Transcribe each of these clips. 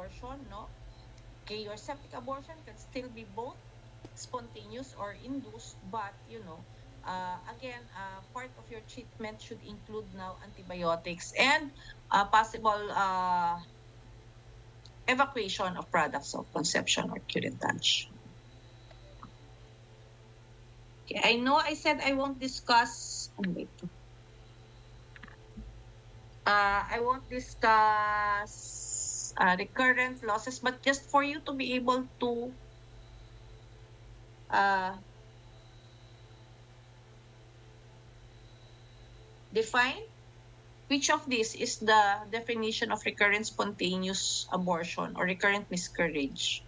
abortion, no? Okay, your septic abortion can still be both spontaneous or induced, but again, part of your treatment should include now antibiotics and possible evacuation of products of conception or curettage. Okay, I know I said I won't discuss. I won't discuss recurrent losses, but just for you to be able to define which of these is the definition of recurrent spontaneous abortion or recurrent miscarriage.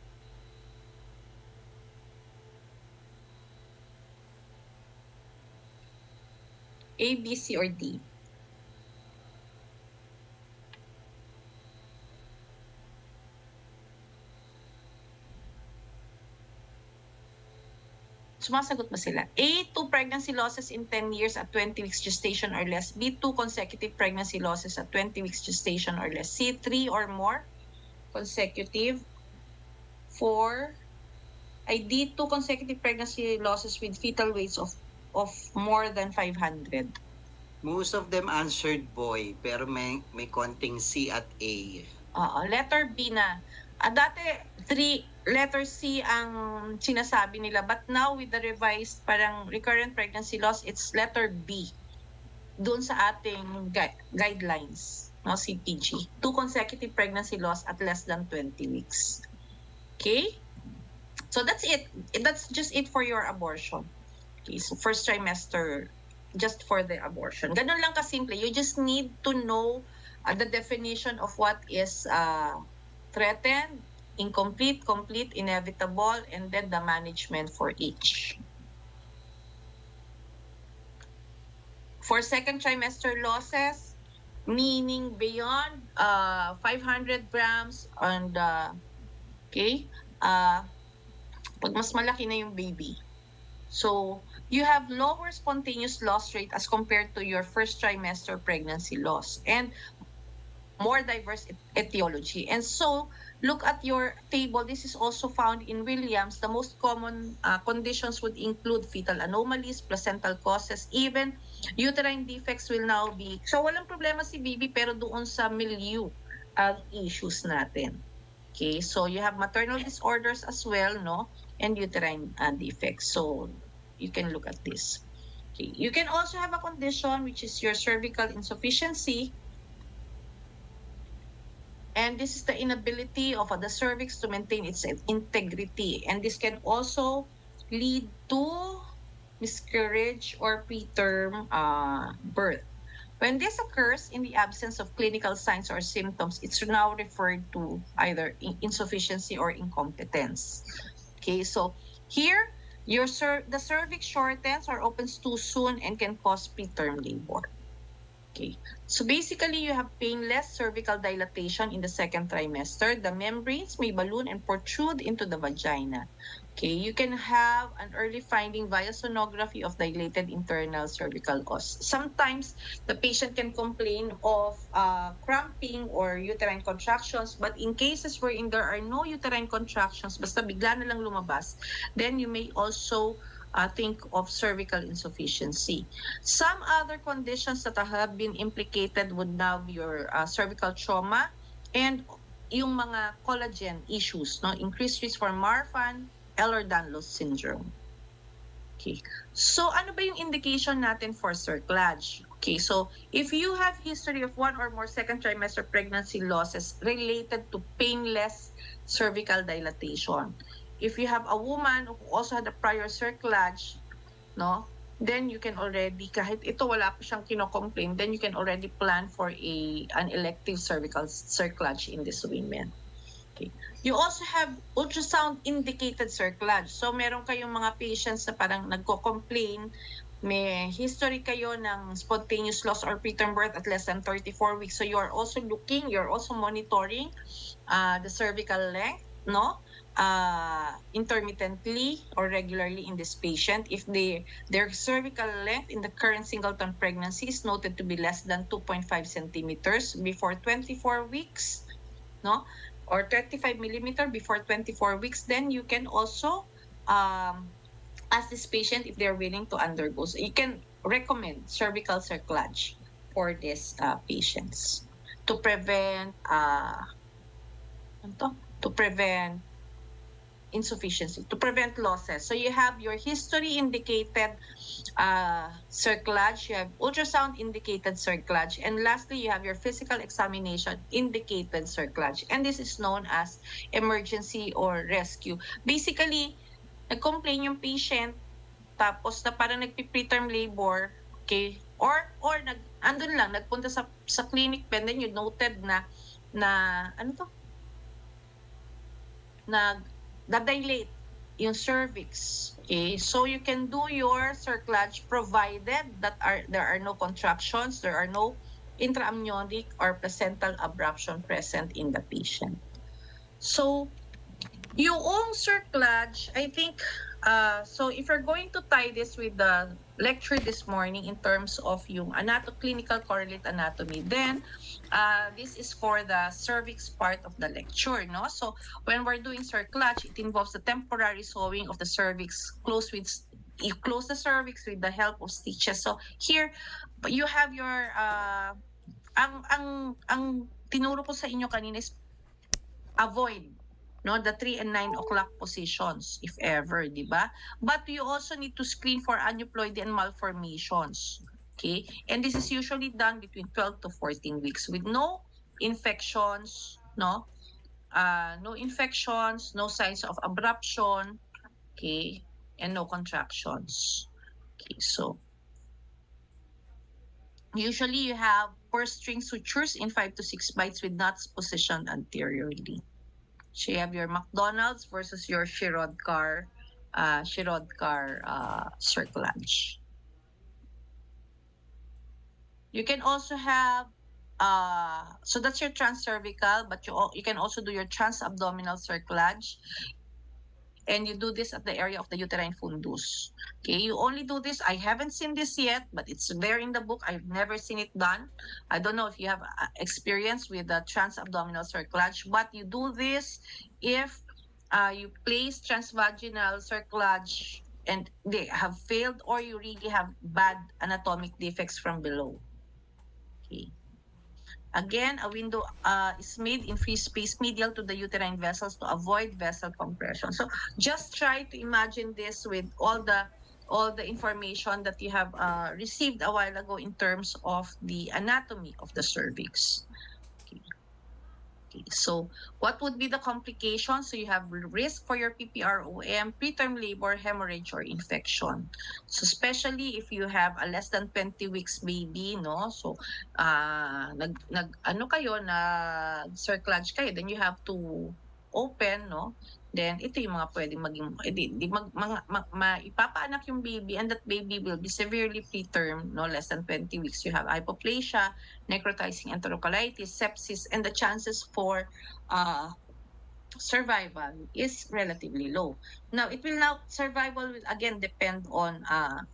A, B, C, or D? Sumasagot ba sila? A, 2 pregnancy losses in 10 years at 20 weeks gestation or less. B, 2 consecutive pregnancy losses at 20 weeks gestation or less. C, 3 or more consecutive. 4, D, 2 consecutive pregnancy losses with fetal weights of more than 500. Most of them answered boy, pero may konting C at A. Letter B na. Dati, 3, letter C ang sinasabi nila. But now, with the revised parang recurrent pregnancy loss, it's letter B. Doon sa ating guidelines, no, CPG. 2 consecutive pregnancy loss at less than 20 weeks. Okay? So that's it. That's just it for your abortion. Okay, so first trimester, just for the abortion. Ganun lang kasimple. You just need to know the definition of what is threatened, incomplete, complete, inevitable, and then the management for each. For second trimester losses, meaning beyond 500 grams and pag mas malaki na yung baby. So, you have lower spontaneous loss rate as compared to your first trimester pregnancy loss and more diverse etiology. And so, look at your table. This is also found in Williams. The most common conditions would include fetal anomalies, placental causes, even uterine defects will now be. So, walang problema si baby pero doon sa milieu issues natin. Okay, so you have maternal disorders as well, no? And uterine defects. So, you can look at this. Okay. You can also have a condition which is your cervical insufficiency. And this is the inability of the cervix to maintain its integrity. And this can also lead to miscarriage or preterm birth. When this occurs in the absence of clinical signs or symptoms, it's now referred to either insufficiency or incompetence. Okay, so here, the cervix shortens or opens too soon and can cause preterm labor. Okay, so basically you have painless cervical dilatation in the second trimester. The membranes may balloon and protrude into the vagina. Okay, you can have an early finding via sonography of dilated internal cervical os. Sometimes the patient can complain of cramping or uterine contractions, but in cases wherein there are no uterine contractions, basta bigla na lang lumabas, then you may also think of cervical insufficiency. Some other conditions that have been implicated would now be your cervical trauma and yung mga collagen issues, no? Increased risk for Marfan, Ehlers-Danlos syndrome. Okay. So, ano ba yung indication natin for cerclage? Okay, so if you have history of 1 or more second trimester pregnancy losses related to painless cervical dilatation, if you have a woman who also had a prior cerclage, no, then you can already, kahit ito wala pa siyang kinocomplain, then you can already plan for an elective cervical cerclage in these women. Okay. You also have ultrasound indicated cerclage. So meron kayong mga patients na parang nagko-complain, may history kayo ng spontaneous loss or preterm birth at less than 34 weeks. So you're also monitoring the cervical length, no? Intermittently or regularly in this patient. If their cervical length in the current singleton pregnancy is noted to be less than 2.5 centimeters before 24 weeks, no? or 25 millimeter before 24 weeks, then you can also ask this patient if they're willing to undergo. So you can recommend cervical cerclage for these patients to prevent to prevent insufficiency, to prevent losses. So you have your history indicated cerclage, you have ultrasound indicated cerclage, and lastly, you have your physical examination indicated cerclage. And this is known as emergency or rescue. Basically, nag-complain yung patient, tapos na parang nagpi-preterm labor, okay, or andun lang, nagpunta sa clinic, and then you noted na nag-dilate yung cervix. Okay, so you can do your cerclage provided that there are no contractions, there are no intraamniotic or placental abruption present in the patient. So, yung cerclage, I think, so if you're going to tie this with the lecture this morning in terms of yung clinical correlate anatomy, then this is for the cervix part of the lecture, no? So when we're doing cerclage, it involves the temporary sewing of the cervix. You close the cervix with the help of stitches. So here you have your ang tinuro ko sa inyo kanina is avoid the 3 and 9 o'clock positions, if ever, di ba? But you also need to screen for aneuploidy and malformations. Okay? And this is usually done between 12 to 14 weeks with no infections, no infections, no signs of abruption, okay, and no contractions. Okay, so usually you have purse string sutures in 5 to 6 bites with knots positioned anteriorly. So you have your McDonald's versus your Shirodkar cerclage. You can also have so that's your transcervical, but you can also do your transabdominal cerclage, and you do this at the area of the uterine fundus. Okay, you only do this. I haven't seen this yet, but it's there in the book. I've never seen it done. I don't know if you have experience with the transabdominal cerclage, but you do this if you place transvaginal cerclage and they have failed, or you really have bad anatomic defects from below. Okay. Again, a window is made in free space medial to the uterine vessels to avoid vessel compression. So just try to imagine this with all the information that you have received a while ago in terms of the anatomy of the cervix. Okay. So what would be the complications? So you have risk for your PPROM, preterm labor, hemorrhage, or infection. So especially if you have a less than 20 weeks baby, no? So cerclage kayo, then you have to open, no? Then ito yung mga pwedeng maging ipapaanak yung baby, and that baby will be severely preterm, no, less than 20 weeks. You have hypoplasia, necrotizing enterocolitis, sepsis, and the chances for survival is relatively low. Now, survival will again depend on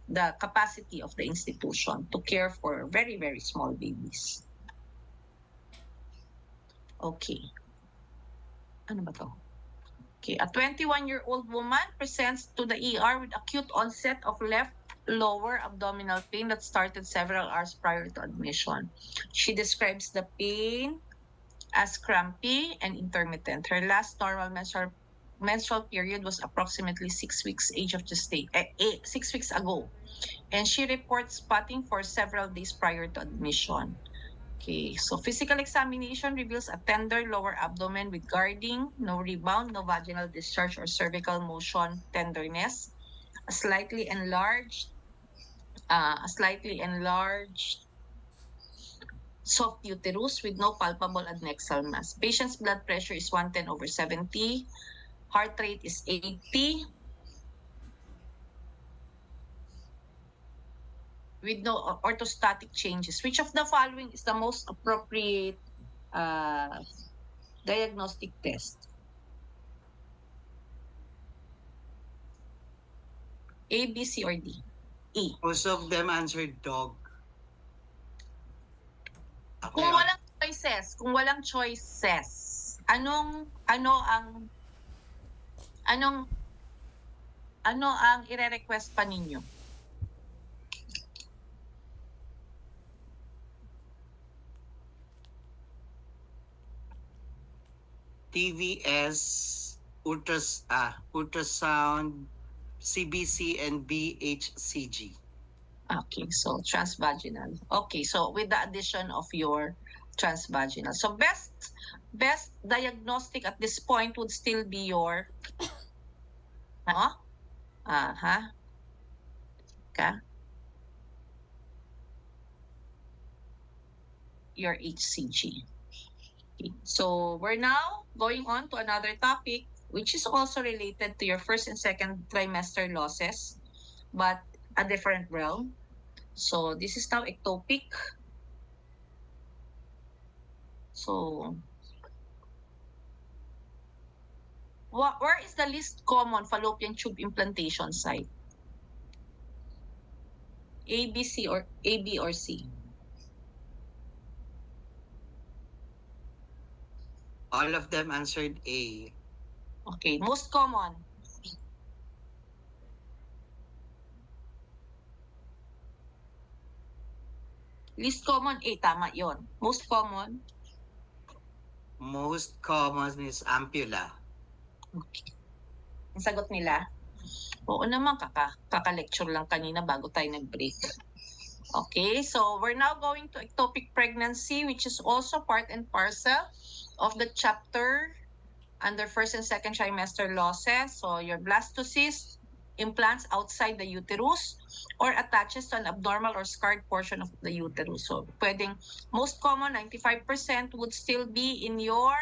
the capacity of the institution to care for very, very small babies. Okay. Ano ba to? Okay, a 21-year-old woman presents to the ER with acute onset of left lower abdominal pain that started several hours prior to admission. She describes the pain as crampy and intermittent. Her last normal menstrual period was approximately 6 weeks age of gestation, 6 weeks ago. And she reports spotting for several days prior to admission. Okay, so physical examination reveals a tender lower abdomen with guarding, no rebound, no vaginal discharge or cervical motion tenderness, a slightly enlarged soft uterus with no palpable adnexal mass. Patient's blood pressure is 110/70, heart rate is 80, with no orthostatic changes. Which of the following is the most appropriate diagnostic test? A, B, C, or D? E. Most of them answered dog. Kung walang choices, ano ang ire-request pa ninyo? TVS, ultrasound, CBC, and BHCG. Okay, so transvaginal. Okay, so with the addition of your transvaginal. So best diagnostic at this point would still be your your HCG. Okay. So we're now going on to another topic, which is also related to your first and second trimester losses, but a different realm. So this is now ectopic. So where is the least common fallopian tube implantation site? A, B, C, or A, B, or C? All of them answered A. Okay, most common. Least common, A, tama yon. Most common? Most common is ampulla. Okay. Ang sagot nila? Oo naman, kaka-lecture lang kanina bago tayo nag-break. Okay, so we're now going to ectopic pregnancy, which is also part and parcel of the chapter under first and second trimester losses. So your blastocyst implants outside the uterus or attaches to an abnormal or scarred portion of the uterus. So pwedeng most common, 95% would still be in your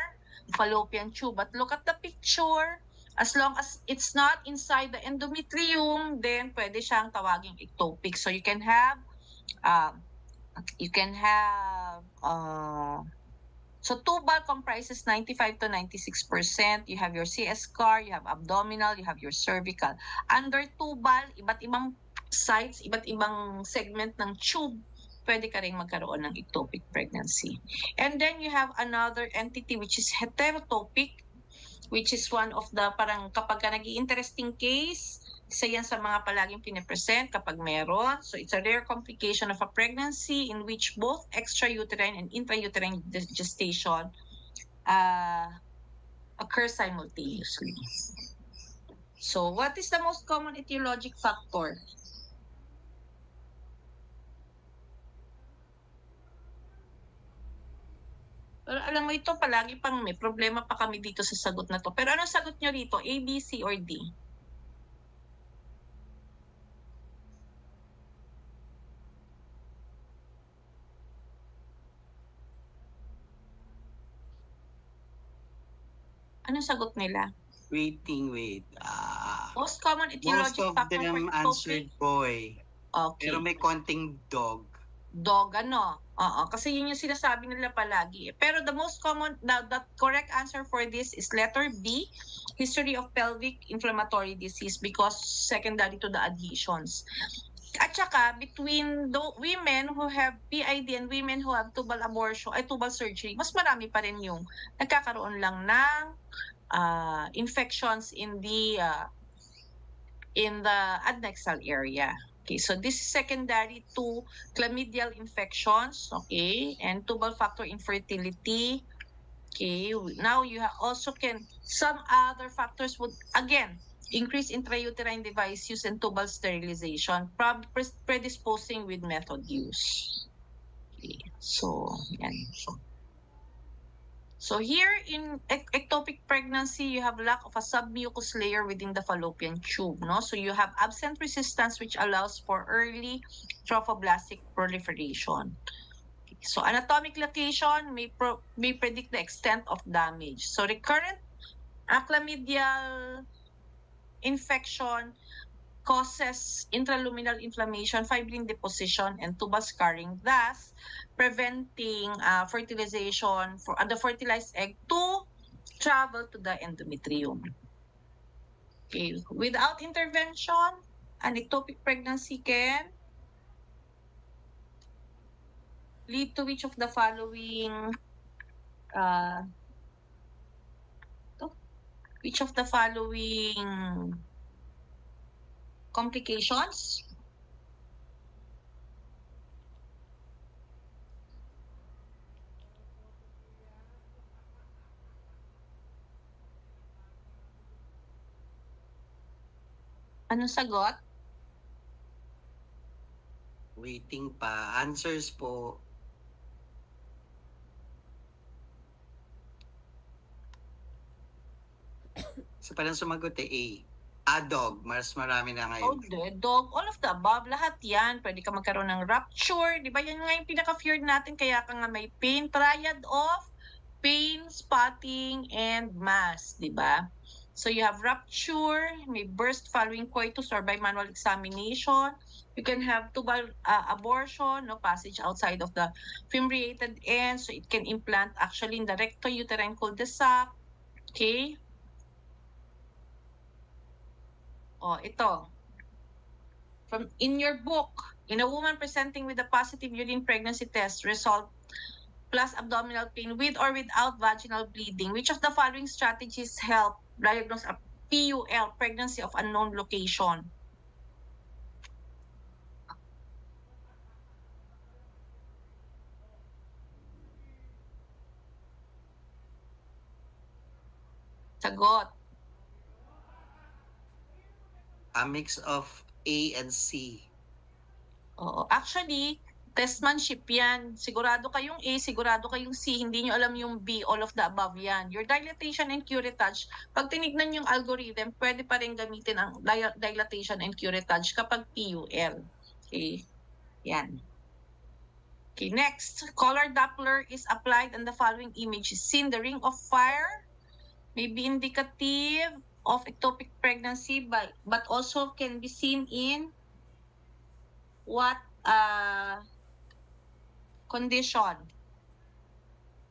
fallopian tube. But look at the picture. As long as it's not inside the endometrium, then pwede siyang tawaging ectopic. So you can have so tubal comprises 95 to 96%. You have your CS scar, you have abdominal, you have your cervical. Under tubal, iba't ibang sites, iba't ibang segment ng tube, pwede ka rin magkaroon ng ectopic pregnancy. And then you have another entity which is heterotopic, which is one of the parang kapag ka nag-i-interesting case, isa yan sa mga palaging pinipresent kapag meron. So it's a rare complication of a pregnancy in which both extrauterine and intrauterine gestation occur simultaneously. So what is the most common etiologic factor? Pero alam mo ito, palagi pang may problema pa kami dito sa sagot na to. Pero anong sagot nyo rito? A, B, C, or D? Anong sagot nila? Wait. Most common Most etiologic of factor for them ectopic? answered boy. Okay. Pero may konting dog. Dog, ano? Oo, kasi yun yung sinasabi nila palagi. Pero the most common, the correct answer for this is letter B, history of pelvic inflammatory disease because secondary to the adhesions. At saka, between the women who have PID and women who have tubal abortion, ay tubal surgery, mas marami pa rin yung nagkakaroon lang ng infections in the adnexal area. Okay, so this is secondary to chlamydial infections, okay, and tubal factor infertility. Okay, now you also some other factors would, again, increase intrauterine device use and tubal sterilization, predisposing with method use. Okay, so, yan. So here in ectopic pregnancy, you have lack of a submucous layer within the fallopian tube, no? So you have absent resistance, which allows for early trophoblastic proliferation. So anatomic location may predict the extent of damage. So recurrent chlamydial infection causes intraluminal inflammation, fibrin deposition, and tubal scarring, thus preventing fertilization for the fertilized egg to travel to the endometrium. Okay, without intervention, an ectopic pregnancy can lead to which of the following Which of the following complications? Anong sagot? Waiting pa. Answers po. Isa pa lang sumagot eh, A. Dog. Mas marami na Oh, ngayon. dog, all of the above, lahat yan. Pwede ka magkaroon ng rupture. Di ba yan nga yung pinaka-feared natin, kaya ka nga may pain. Triad of pain, spotting, and mass, di ba? So you have rupture, may burst following coitus or by manual examination. You can have tubal abortion, no, passage outside of the fimbriated end. So it can implant actually in the recto-uterine cul-de-sac. Okay? Oh, ito. From in your book, in a woman presenting with a positive urine pregnancy test result plus abdominal pain with or without vaginal bleeding, which of the following strategies help diagnose a PUL, pregnancy of unknown location? Sagot. A mix of A and C. Oo. Actually, testmanship yan. Sigurado kayong A, sigurado kayong C, hindi nyo alam yung B, all of the above yan. Your dilatation and curettage, pag tinignan yung algorithm, pwede pa rin gamitin ang dilatation and curettage kapag PUL. Okay. Yan. Okay, next. Color Doppler is applied in the following image. Seen the ring of fire may be indicative of ectopic pregnancy, but also can be seen in what condition?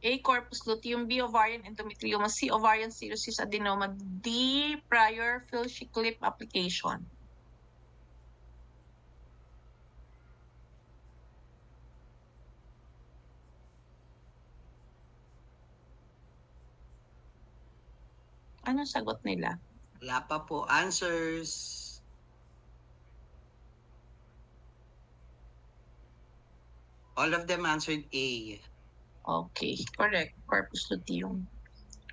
A. Corpus luteum. B. Ovarian endometrioma. C. Ovarian cirrhosis adenoma. D. Prior Filshie clip application. Anong sagot nila? Wala pa po. Answers. All of them answered A. Okay, correct. Corpus luteum.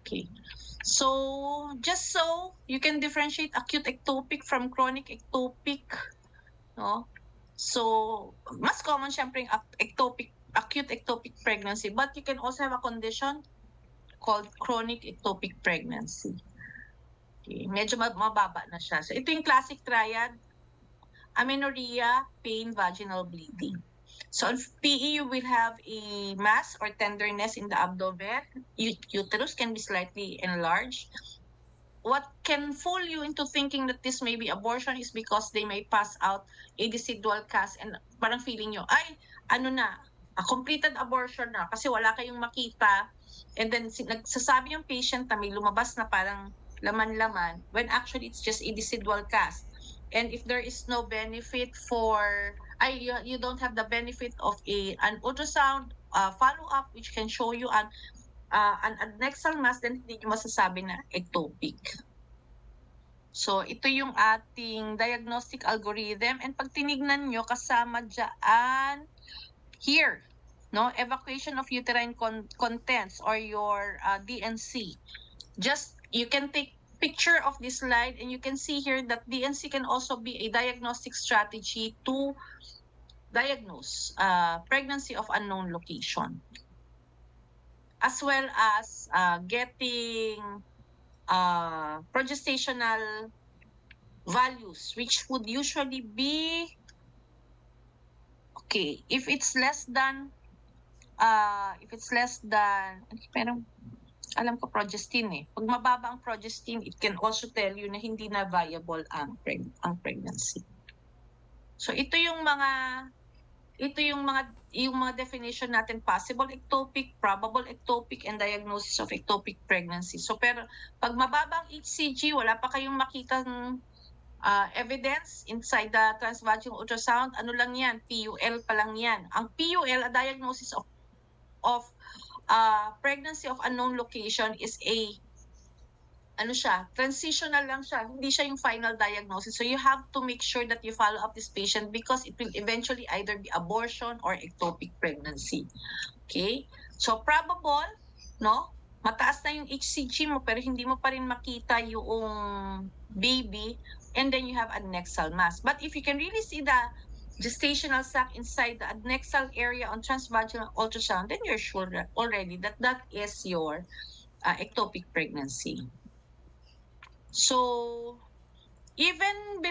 Okay. So, just so you can differentiate acute ectopic from chronic ectopic, no? So, mas common syempre yung acute ectopic pregnancy, but you can also have a condition called chronic ectopic pregnancy. Okay, medyo mababa na siya. So, ito yung classic triad: amenorrhea, pain, vaginal bleeding. So, in PE, you will have a mass or tenderness in the abdomen. Uterus can be slightly enlarged. What can fool you into thinking that this may be abortion is because they may pass out a decidual cast and parang feeling nyo, ay, ano na, a completed abortion na kasi wala kayong makita. And then nagsasabi yung patient na may lumabas na parang laman-laman when actually it's just a decidual cast. And if there is no benefit for, you don't have the benefit of an ultrasound follow-up which can show you an adnexal mass, then hindi nyo masasabi na ectopic. So, ito yung ating diagnostic algorithm. And pag tinignan nyo, kasama dyan, here, no, evacuation of uterine contents or your DNC. Just, you can take picture of this slide and you can see here that DNC can also be a diagnostic strategy to diagnose pregnancy of unknown location, as well as getting progestational values, which would usually be, okay, if it's less than, pero alam ko progestin eh. Pag mababa ang progestin, it can also tell you na hindi na viable ang pregnancy. So ito yung mga definition natin: possible ectopic, probable ectopic, and diagnosis of ectopic pregnancy. So pero pag mababa ang HCG, wala pa kayong makitang evidence inside the transvaginal ultrasound, ano lang yan, PUL pa lang yan. Ang PUL, a diagnosis of pregnancy of unknown location, is a ano siya, transitional lang siya. Hindi siya yung final diagnosis. So you have to make sure that you follow up this patient because it will eventually either be abortion or ectopic pregnancy. Okay? So probable, no? Mataas na yung HCG mo pero hindi mo pa rin makita yung baby, and then you have adnexal mass. But if you can really see the gestational sac inside the adnexal area on transvaginal ultrasound, then you're sure already that that is your ectopic pregnancy. So even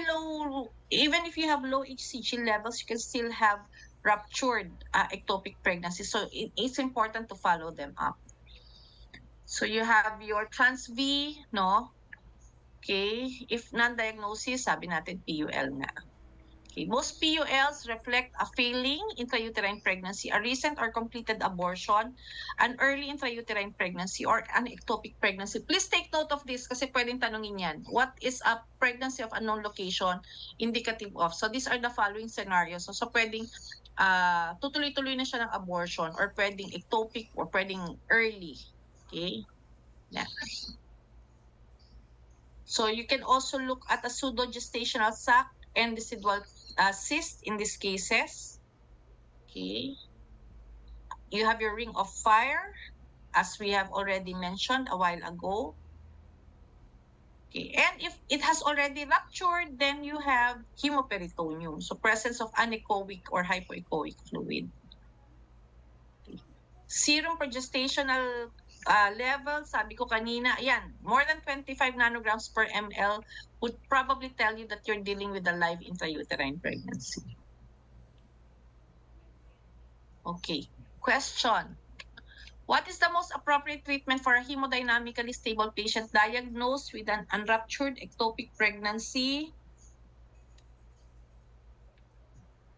if you have low HCG levels, you can still have ruptured ectopic pregnancy. So it's important to follow them up. So you have your trans-V, no? Okay, if non-diagnosis, sabi natin PUL nga. Okay, most PULs reflect a failing intrauterine pregnancy, a recent or completed abortion, an early intrauterine pregnancy, or an ectopic pregnancy. Please take note of this kasi pwedeng tanungin yan. What is a pregnancy of unknown location indicative of? So these are the following scenarios. So pwedeng tutuloy-tuloy na siya ng abortion, or pwedeng ectopic, or pwedeng early. Okay? Next. So you can also look at a pseudo-gestational sac and decidual cyst in these cases. Okay. You have your ring of fire, as we have already mentioned a while ago. Okay. And if it has already ruptured, then you have hemoperitoneum, so presence of anechoic or hypoechoic fluid. Okay. Serum progestational level, sabi ko kanina, ayan, more than 25 nanograms per ml would probably tell you that you're dealing with a live intrauterine pregnancy. Okay, question. What is the most appropriate treatment for a hemodynamically stable patient diagnosed with an unruptured ectopic pregnancy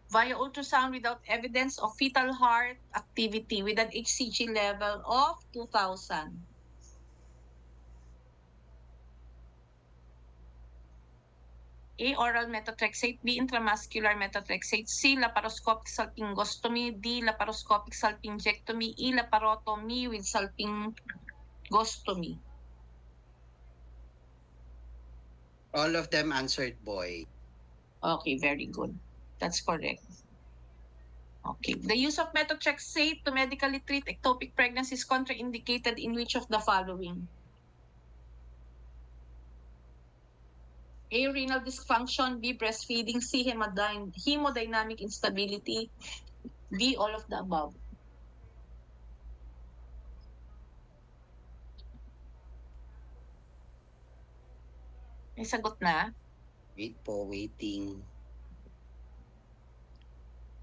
via ultrasound without evidence of fetal heart activity with an HCG level of 2,000? A. Oral methotrexate. B. Intramuscular methotrexate. C. Laparoscopic salpingostomy. D. Laparoscopic salpingectomy. E. Laparotomy with salpingostomy. All of them answered boy. Okay, very good. That's correct. Okay. The use of methotrexate to medically treat ectopic pregnancy is contraindicated in which of the following? A. Renal dysfunction. B. Breastfeeding. C. Hemodynamic instability. D. All of the above. May sagot na? Wait po, waiting.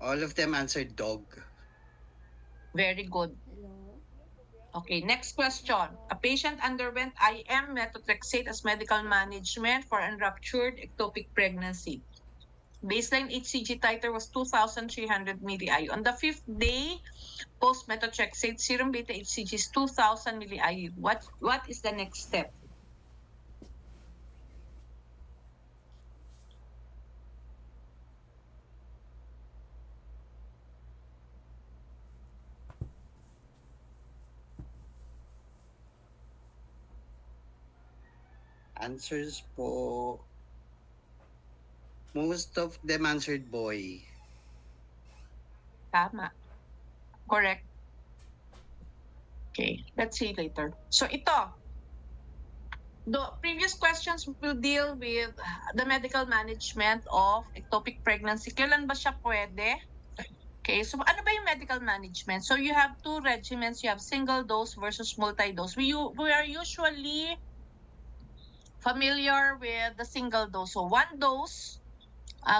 All of them answered dog. Very good. Okay, next question. A patient underwent IM methotrexate as medical management for unruptured ectopic pregnancy. Baseline HCG titer was 2,300 milli-IU. On the 5th day post-methotrexate, serum beta HCG is 2,000 milli-IU. What is the next step? Answers po. Most of them answered boy. Tama. Correct. Okay, let's see later. So ito, the previous questions will deal with the medical management of ectopic pregnancy. Kailan ba siya pwede? Okay, so ano ba yung medical management? So you have two regimens. You have single dose versus multi-dose. We are usually familiar with the single dose. So one dose,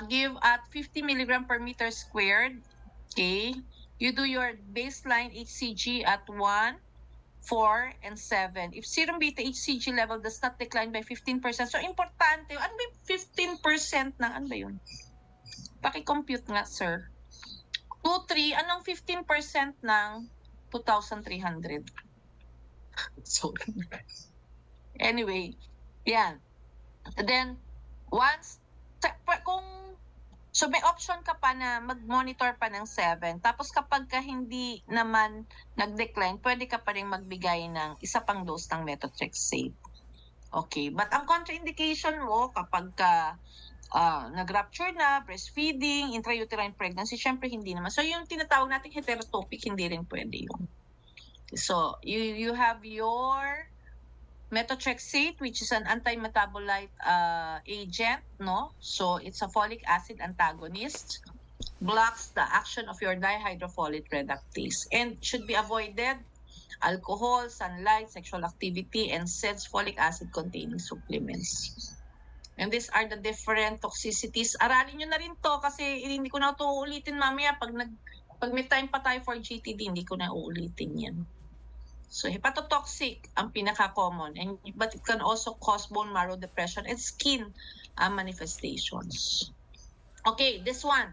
give at 50 milligram per meter squared. Okay, you do your baseline HCG at 1, 4, and 7. If serum beta HCG level does not decline by 15%, so importante, ano ba yung 15% ng, ano ba yun? Paki-compute nga, sir. 2, 3, anong 15% ng 2,300? So, anyway, yan. Then, once, so may option ka pa na mag-monitor pa ng 7. Tapos kapag ka hindi naman nag-decline, pwede ka pa rin magbigay ng isa pang dose ng methotrexate. Okay, but ang contraindication mo kapag nag-rupture na, breastfeeding, intrauterine pregnancy, syempre hindi naman. So yung tinatawag nating heterotopic, hindi rin pwede yun. So you have your methotrexate, which is an anti-metabolite agent, no? So it's a folic acid antagonist, blocks the action of your dihydrofolate reductase, and should be avoided alcohol, sunlight, sexual activity, and SEDS folic acid containing supplements. And these are the different toxicities. Aralin nyo na rin to kasi hindi ko na ito uulitin mamaya. Pag may time pa tayo for GTD, hindi ko na uulitin yan. So hepatotoxic ang pinaka-common, but it can also cause bone marrow depression and skin manifestations. Okay, this one.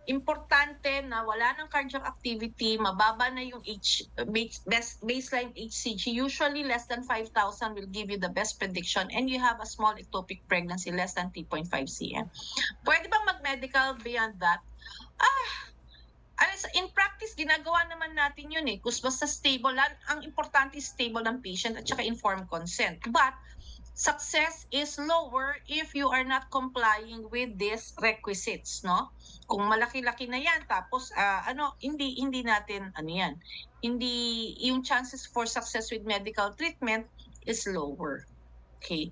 Importante na wala ng cardiac activity, mababa na yung baseline HCG, usually less than 5,000 will give you the best prediction, and you have a small ectopic pregnancy less than 3.5 cm. Pwede bang mag-medical beyond that? In practice, ginagawa naman natin yun eh. Kung basta stable, ang importante is stable ng patient at saka informed consent. But success is lower if you are not complying with these requisites, no? Kung malaki-laki na yan, tapos hindi natin yan. Hindi yung chances for success with medical treatment is lower. Okay.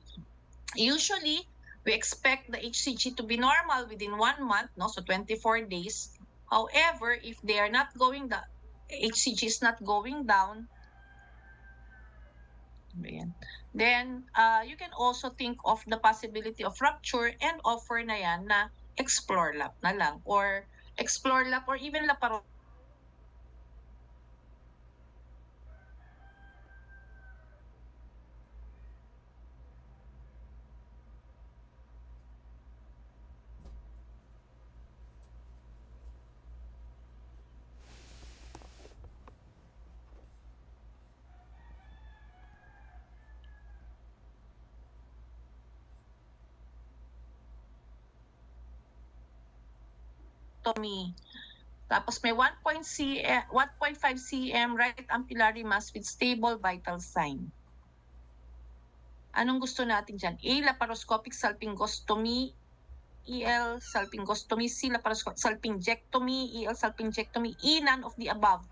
Usually, we expect the HCG to be normal within 1 month, no? So 24 days. However, if they are not going down, HCG is not going down, then you can also think of the possibility of rupture and offer na yan na explore lap na lang, or explore lap or even laparoscopy. Tapos may 1.5 cm right ampullary mass with stable vital sign. Anong gusto natin dyan? A. Laparoscopic salpingostomy. EL salpingostomy. C. Laparoscopic salpingectomy. EL salpingectomy. E. None of the above.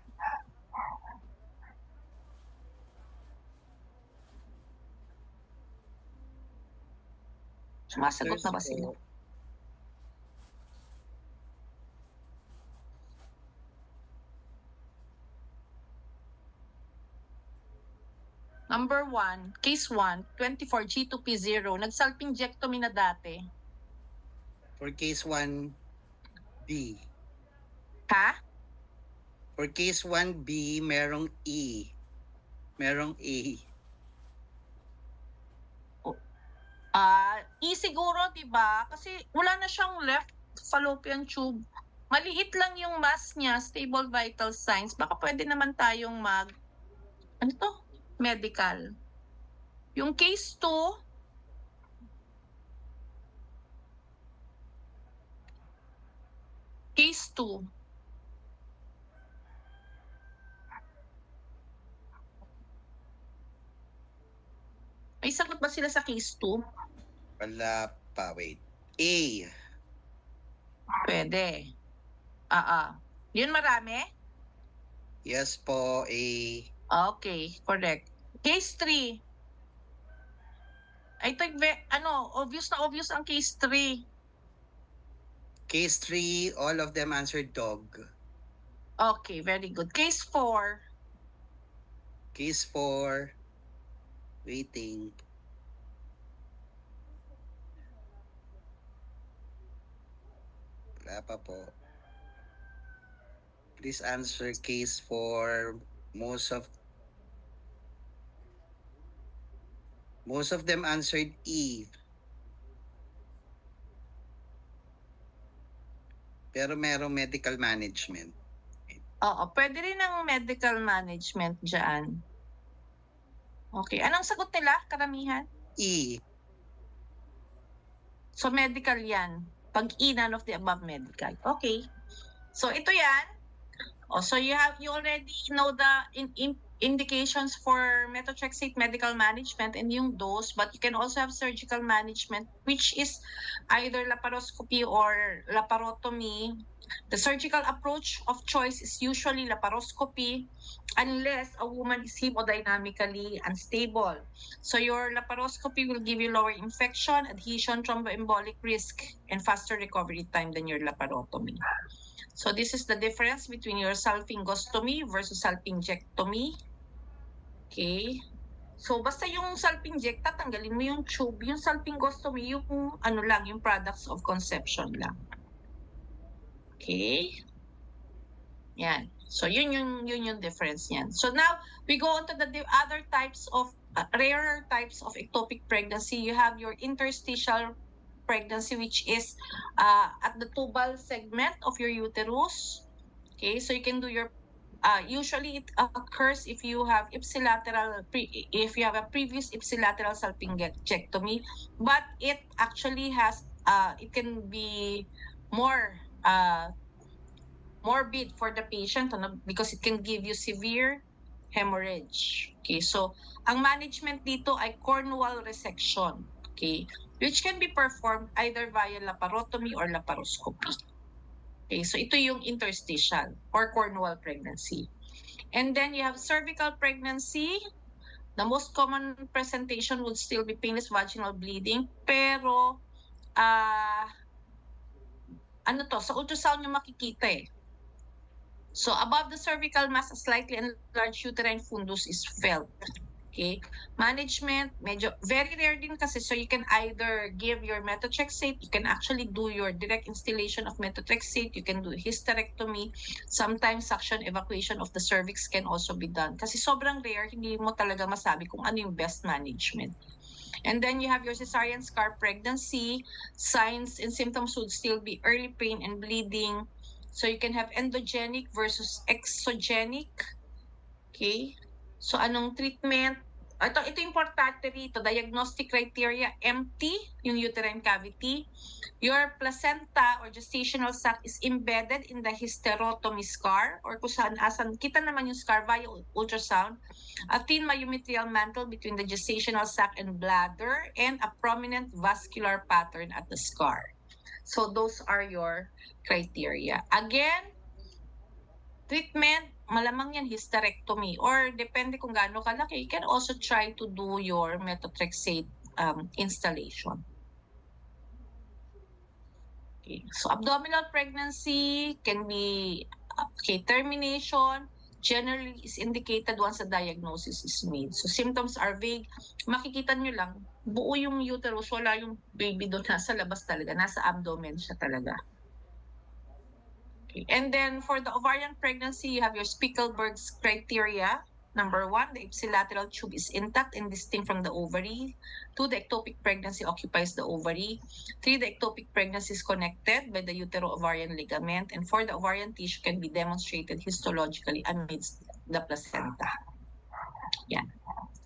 Sumasagot na ba sila? Number 1, case 1, 24 G2P0, nagsalpingectomy na dati. For case 1, B. Ha? For case 1B, merong E. Merong A. E siguro, diba? Kasi wala na siyang left fallopian tube. Maliit lang yung mass niya, stable vital signs. Baka pwede naman tayong medical. Yung case 2, may sagot ba sila sa case 2? Wala pa, wait. A. Pwede. Yun marami? Yes po, A. Okay, correct. Case 3. I think, obvious na obvious ang case 3. Case 3, all of them answered dog. Okay, very good. Case 4. Case 4, waiting. Wala pa po. Please answer case 4. Most of them answered E. Pero merong medical management. Oo, pwede rin ang medical management dyan. Okay, anong sagot nila, karamihan? E. So, medical yan. Pag E, none of the above medical. Okay. So, ito yan. So, you already know the indications for methotrexate medical management and yung dose, but you can also have surgical management, which is either laparoscopy or laparotomy. The surgical approach of choice is usually laparoscopy unless a woman is hemodynamically unstable. So your laparoscopy will give you lower infection, adhesion, thromboembolic risk, and faster recovery time than your laparotomy. So this is the difference between your salpingostomy versus salpingectomy. Okay. So basta yung salpinject, tatanggalin mo yung tube. Yung salpingostomy, yung ano lang, yung products of conception lang. Okay. Yan. So yun yung difference niyan. So now we go on to the other types of rarer types of ectopic pregnancy. You have your interstitial pregnancy, which is at the tubal segment of your uterus. Okay, so you can do your usually it occurs if you have if you have a previous ipsilateral salpingectomy, but it actually has it can be more morbid for the patient because it can give you severe hemorrhage. Okay, so ang management dito ay cornual resection, okay, which can be performed either via laparotomy or laparoscopy. Okay, so ito yung interstitial or cornual pregnancy. And then you have cervical pregnancy. The most common presentation would still be painless vaginal bleeding, pero ano to, sa ultrasound yung makikita eh. So above the cervical mass, a slightly enlarged uterine fundus is felt. Okay, management, medyo very rare din kasi, so you can either give your methotrexate, you can actually do your direct instillation of methotrexate, you can do hysterectomy, sometimes suction evacuation of the cervix can also be done. Kasi sobrang rare, hindi mo talaga masabi kung ano yung best management. And then you have your cesarean scar pregnancy. Signs and symptoms would still be early pain and bleeding. So you can have endogenic versus exogenic. Okay. So anong treatment? Ito importante rito. Diagnostic criteria, empty yung uterine cavity. Your placenta or gestational sac is embedded in the hysterotomy scar or kung saan asan kita naman yung scar via ultrasound. A thin myometrial mantle between the gestational sac and bladder and a prominent vascular pattern at the scar. So those are your criteria. Again, treatment, malamang yan hysterectomy or depende kung gaano kalaki, you can also try to do your methotrexate installation. Okay. So abdominal pregnancy can be termination generally is indicated once a diagnosis is made. So symptoms are vague. Makikita nyo lang, buo yung uterus, wala yung baby doon, nasa labas talaga, nasa abdomen siya talaga. Okay. And then for the ovarian pregnancy, you have your Spiegelberg's criteria. Number 1, the ipsilateral tube is intact and distinct from the ovary. 2, the ectopic pregnancy occupies the ovary. 3, the ectopic pregnancy is connected by the utero-ovarian ligament. And 4, the ovarian tissue can be demonstrated histologically amidst the placenta. Yan.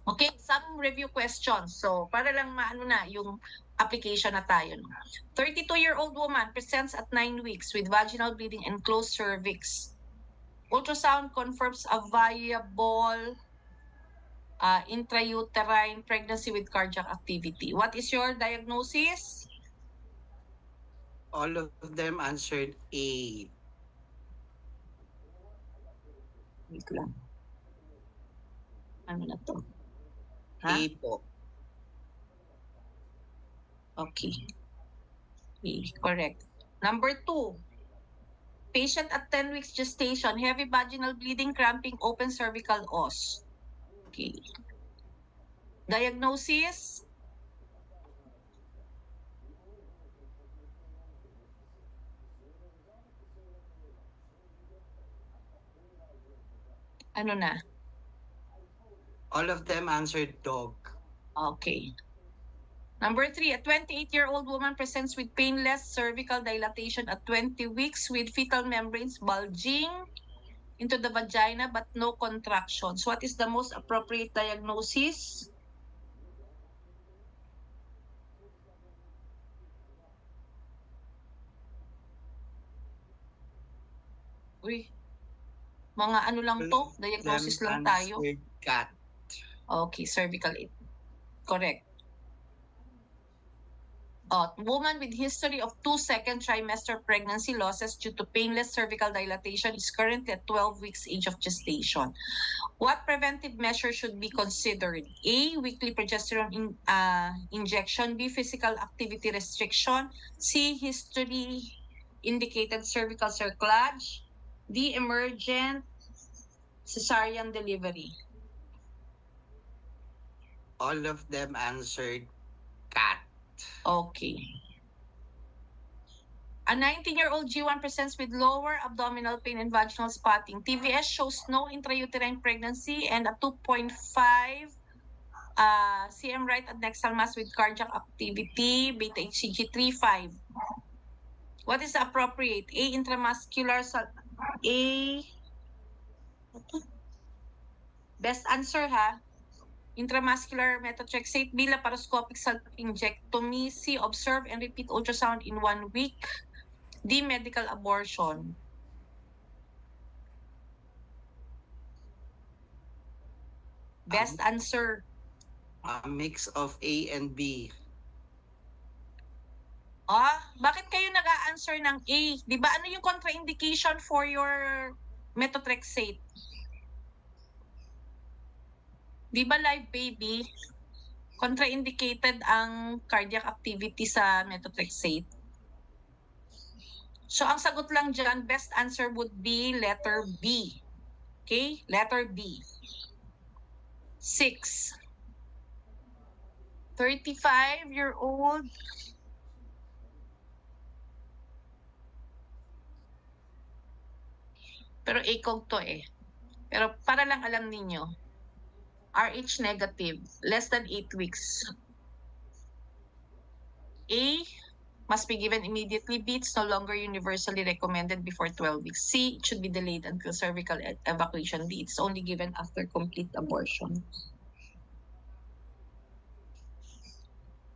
Okay, some review questions. So, para lang maano na yung application na tayo. 32-year-old woman presents at 9 weeks with vaginal bleeding and closed cervix. Ultrasound confirms a viable intrauterine pregnancy with cardiac activity. What is your diagnosis? All of them answered A. Wait lang. Ano na to? A po. Okay. Correct. Number 2. Patient at 10 weeks gestation, heavy vaginal bleeding, cramping, open cervical os. Okay. Diagnosis? Ano na? All of them answered dog. Okay. Number 3, a 28-year-old woman presents with painless cervical dilatation at 20 weeks with fetal membranes bulging into the vagina but no contractions. What is the most appropriate diagnosis? Uy. Mga ano lang All to, of diagnosis them lang tayo. answered cat. Okay, cervical 8. Correct. Woman with history of 2nd trimester pregnancy losses due to painless cervical dilatation is currently at 12 weeks age of gestation. What preventive measure should be considered? A, weekly progesterone injection. B, physical activity restriction. C, history indicated cervical cerclage. D, emergent cesarean delivery. All of them answered cat. Okay. A 19-year-old G1 presents with lower abdominal pain and vaginal spotting. TVS shows no intrauterine pregnancy and a 2.5 cm right adnexal mass with cardiac activity, beta HCG 3.5. What is the appropriate? A, intramuscular, A, best answer ha? Intramuscular methotrexate, B, laparoscopic salpingectomy, C, observe and repeat ultrasound in 1 week, D, medical abortion. Best answer. A mix of A and B. Bakit kayo nag-a-answer ng A? Di ba ano yung contraindication for your methotrexate? Di ba live baby? Contraindicated ang cardiac activity sa methotrexate. So ang sagot lang dyan, best answer would be letter B. Okay? Letter B. 6. 35-year-old pero ACOG to eh. Pero para lang alam ninyo, RH negative, less than 8 weeks. A, must be given immediately. B, it's no longer universally recommended before 12 weeks. C, it should be delayed until cervical evacuation. D, it's only given after complete abortion.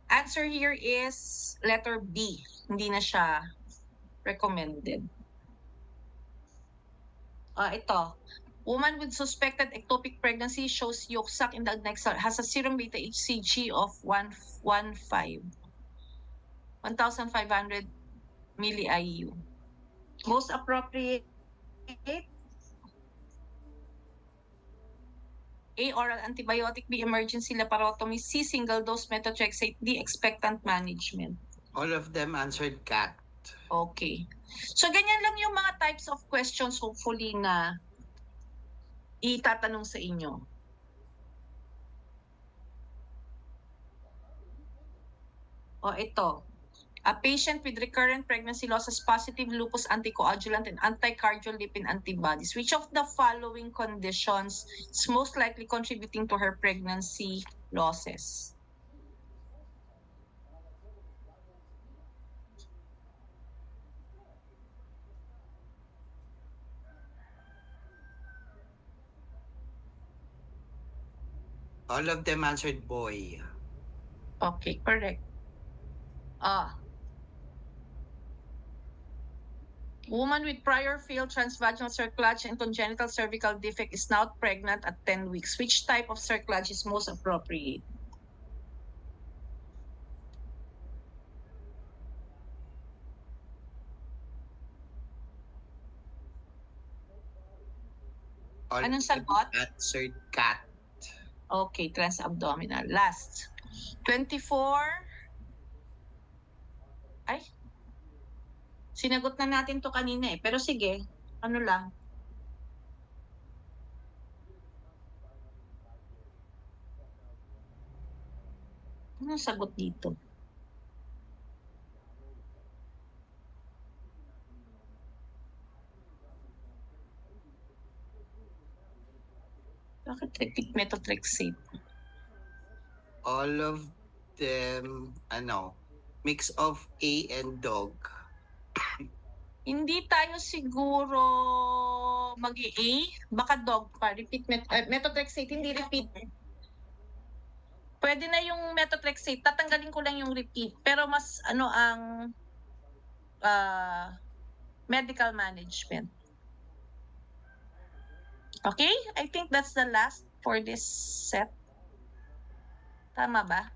Answer here is letter B. Hindi na siya recommended. Ito. Woman with suspected ectopic pregnancy shows yolk sac in the adnexal, has a serum beta HCG of 1,500 milli-IU. Most appropriate, A, oral antibiotic, B, emergency laparotomy, C, single dose methotrexate, D, expectant management. All of them answered cat. Okay. So ganyan lang yung mga types of questions hopefully na itatanong sa inyo. Ito. A patient with recurrent pregnancy loss has positive lupus anticoagulant and anticardiolipin antibodies. Which of the following conditions is most likely contributing to her pregnancy losses? All of them answered boy. Okay, correct. Woman with prior failed transvaginal cerclage and congenital cervical defect is now pregnant at 10 weeks. Which type of cerclage is most appropriate? All Anong of them sagot? answered cat. Okay, transabdominal. Last. 24. Ay. Sinagot na natin to kanina eh. Pero sige, ano lang. Anong sagot dito? Bakit repeat methotrexate? All of them, mix of A and dog. Hindi tayo siguro mag-A. Baka dog pa. Repeat methotrexate. Hindi repeat. Pwede na yung methotrexate. Tatanggalin ko lang yung repeat. Pero mas ang medical management. Okay? I think that's the last for this set. Tama ba?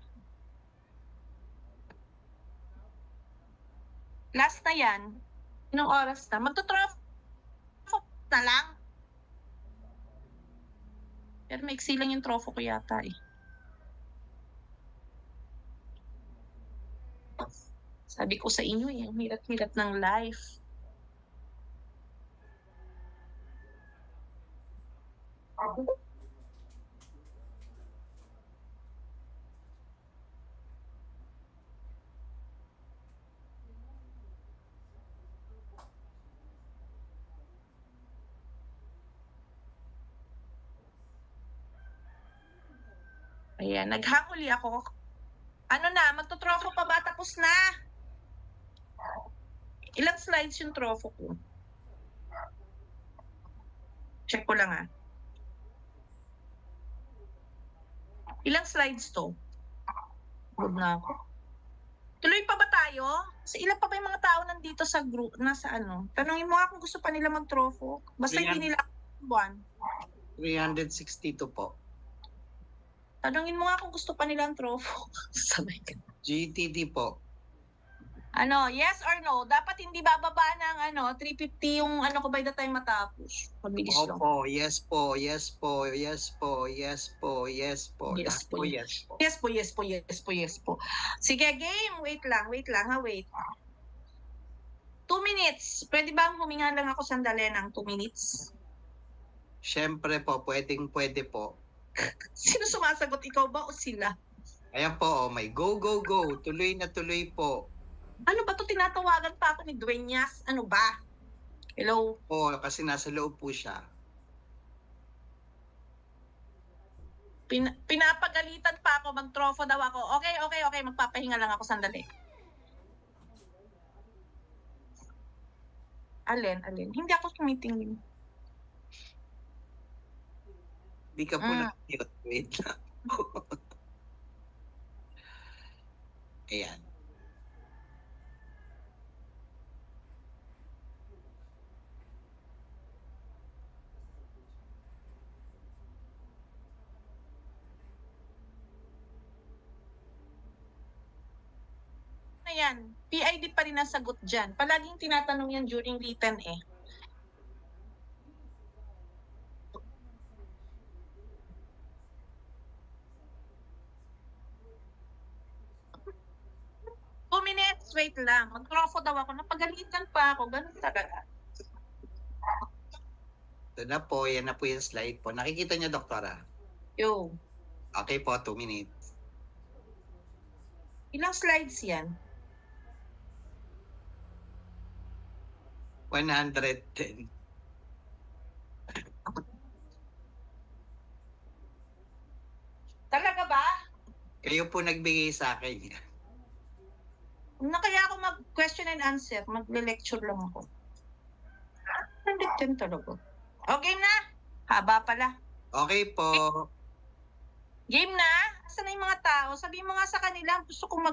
Last na yan. Anong oras na? Magto-trophy na lang. Pero maiksi lang yung trofo ko yata eh. Sabi ko sa inyo eh, ang hirap-hirap ng life. Ayan, naghanguli ako. Ano na, magto-trofo pa ba? Tapos na. Ilang slides yung trofo ko? Check ko lang ah. Ilang slides to? Good na ako. Tuloy pa ba tayo? Kasi ilan pa ba yung mga tao nandito sa group, nasa ano? Tanungin mo nga kung gusto pa nila mag-trofo. Basta hindi nila buwan. 362 po. Tanungin mo nga kung gusto pa nila ang trofo. Sabay ka. GTD po. Ano, yes or no? Dapat hindi bababa ng 350 yung ano ko by the time matapos. Mabilis lang. Opo, yes po, yes po, yes po, yes po, yes po. Yes Lahat po, po, yes. yes po. Yes po, yes po, yes po, yes po. Sige, game. Wait lang ha, wait. 2 minutes. Pwede bang huminga lang ako sandali ng 2 minutes? Siyempre po, pwede po. Sino sumasagot? Ikaw ba o sila? Ayan po, oh, may go, go, go. Tuloy na tuloy po. Ano ba to? Tinatawagan pa ako ni Dueñas. Ano ba? Hello? Po, kasi nasa loob po siya. Pinapagalitan pa ako. Mag-trofo daw ako. Okay. Magpapahinga lang ako sandali. Alin? Hindi ako tumitingin. Di ka po nag-mute. Wait lang. Ayan. Ayan. PID pa rin ang sagot dyan. Palaging tinatanong yan during written eh. Minutes, wait lang. Mag-trofo daw ako. Napagalitan pa ako. Ganun talaga. Ito na po, yan na po yung slide po. Nakikita niyo, doktora? Yo. Okay po, 2 minutes. Ilang slides yan? 110. Talaga ba? Kayo po nagbigay sa akin. Na kaya ako mag-question and answer. Magle-lecture lang ako. 110 talaga. O, game na? Haba pala. Okay po. Game na? Asan na yung mga tao? Sabihin mo nga sa kanila, gusto kong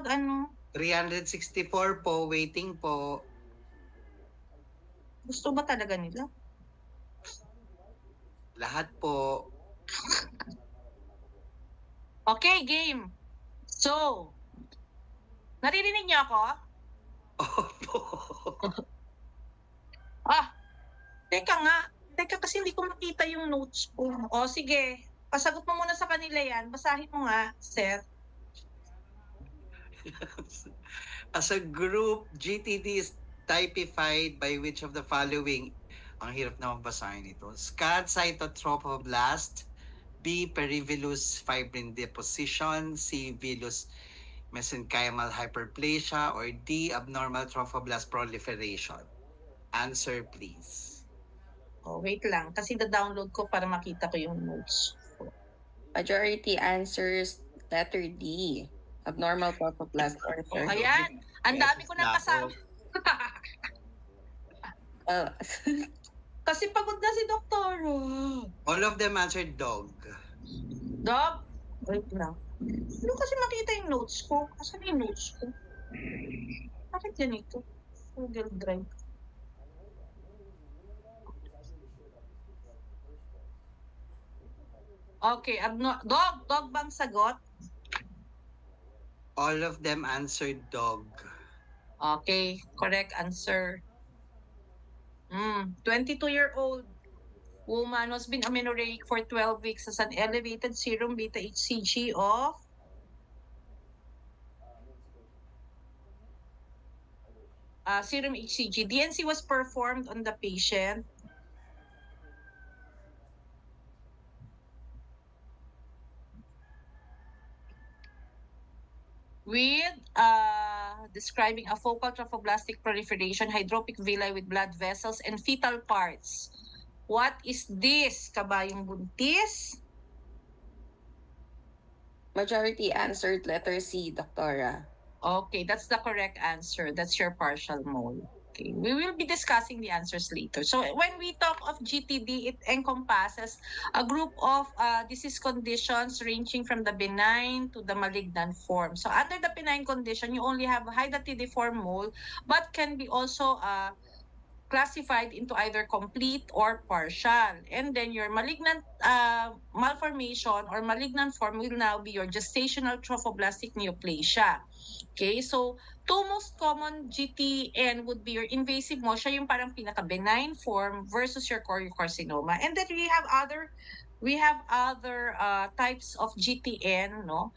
364 po, waiting po. Gusto ba talaga nila? Lahat po. Okay, game. So, naririnig niyo ako? Opo. Teka nga. Teka kasi hindi ko makita yung notes ko. O, sige. Pasagot mo muna sa kanila yan. Basahin mo nga, sir. As a group, GTD is typified by which of the following? Ang hirap naman basahin ito. SCAD cytotrophoblast, B. Perivelous fibrin deposition, C. Villus mesenchymal hyperplasia, or D. Abnormal trophoblast proliferation. Answer, please. Oh, wait lang. Kasi da-download ko para makita ko yung notes. Majority answers letter D. Abnormal trophoblast proliferation. Ayan. Ang dami ko nang kasama. Kasi pagod na si Doktor. All of them answered dog. Dog? Wait lang. Ano kasi makita yung notes ko? Asan yung notes ko? Bakit ganito? Google Drive. Okay, dog bang sagot? All of them answered dog. Okay, correct answer. 22-year-old woman who's been amenorrheic for 12 weeks has an elevated serum beta HCG of serum HCG. DNC was performed on the patient with describing a focal trophoblastic proliferation, hydropic villi with blood vessels, and fetal parts. What is this, kabayong buntis? Majority answered letter C, Doctora. Okay, that's the correct answer. That's your partial mole. Okay, we will be discussing the answers later. So when we talk of GTD, it encompasses a group of disease conditions ranging from the benign to the malignant form. So under the benign condition, you only have hydatidiform mole, but can be also classified into either complete or partial. And then your malignant malformation or malignant form will now be your gestational trophoblastic neoplasia. Okay, so two most common GTN would be your invasive mo, siya yung parang pinaka-benign form versus your choriocarcinoma. And then we have other types of GTN, no,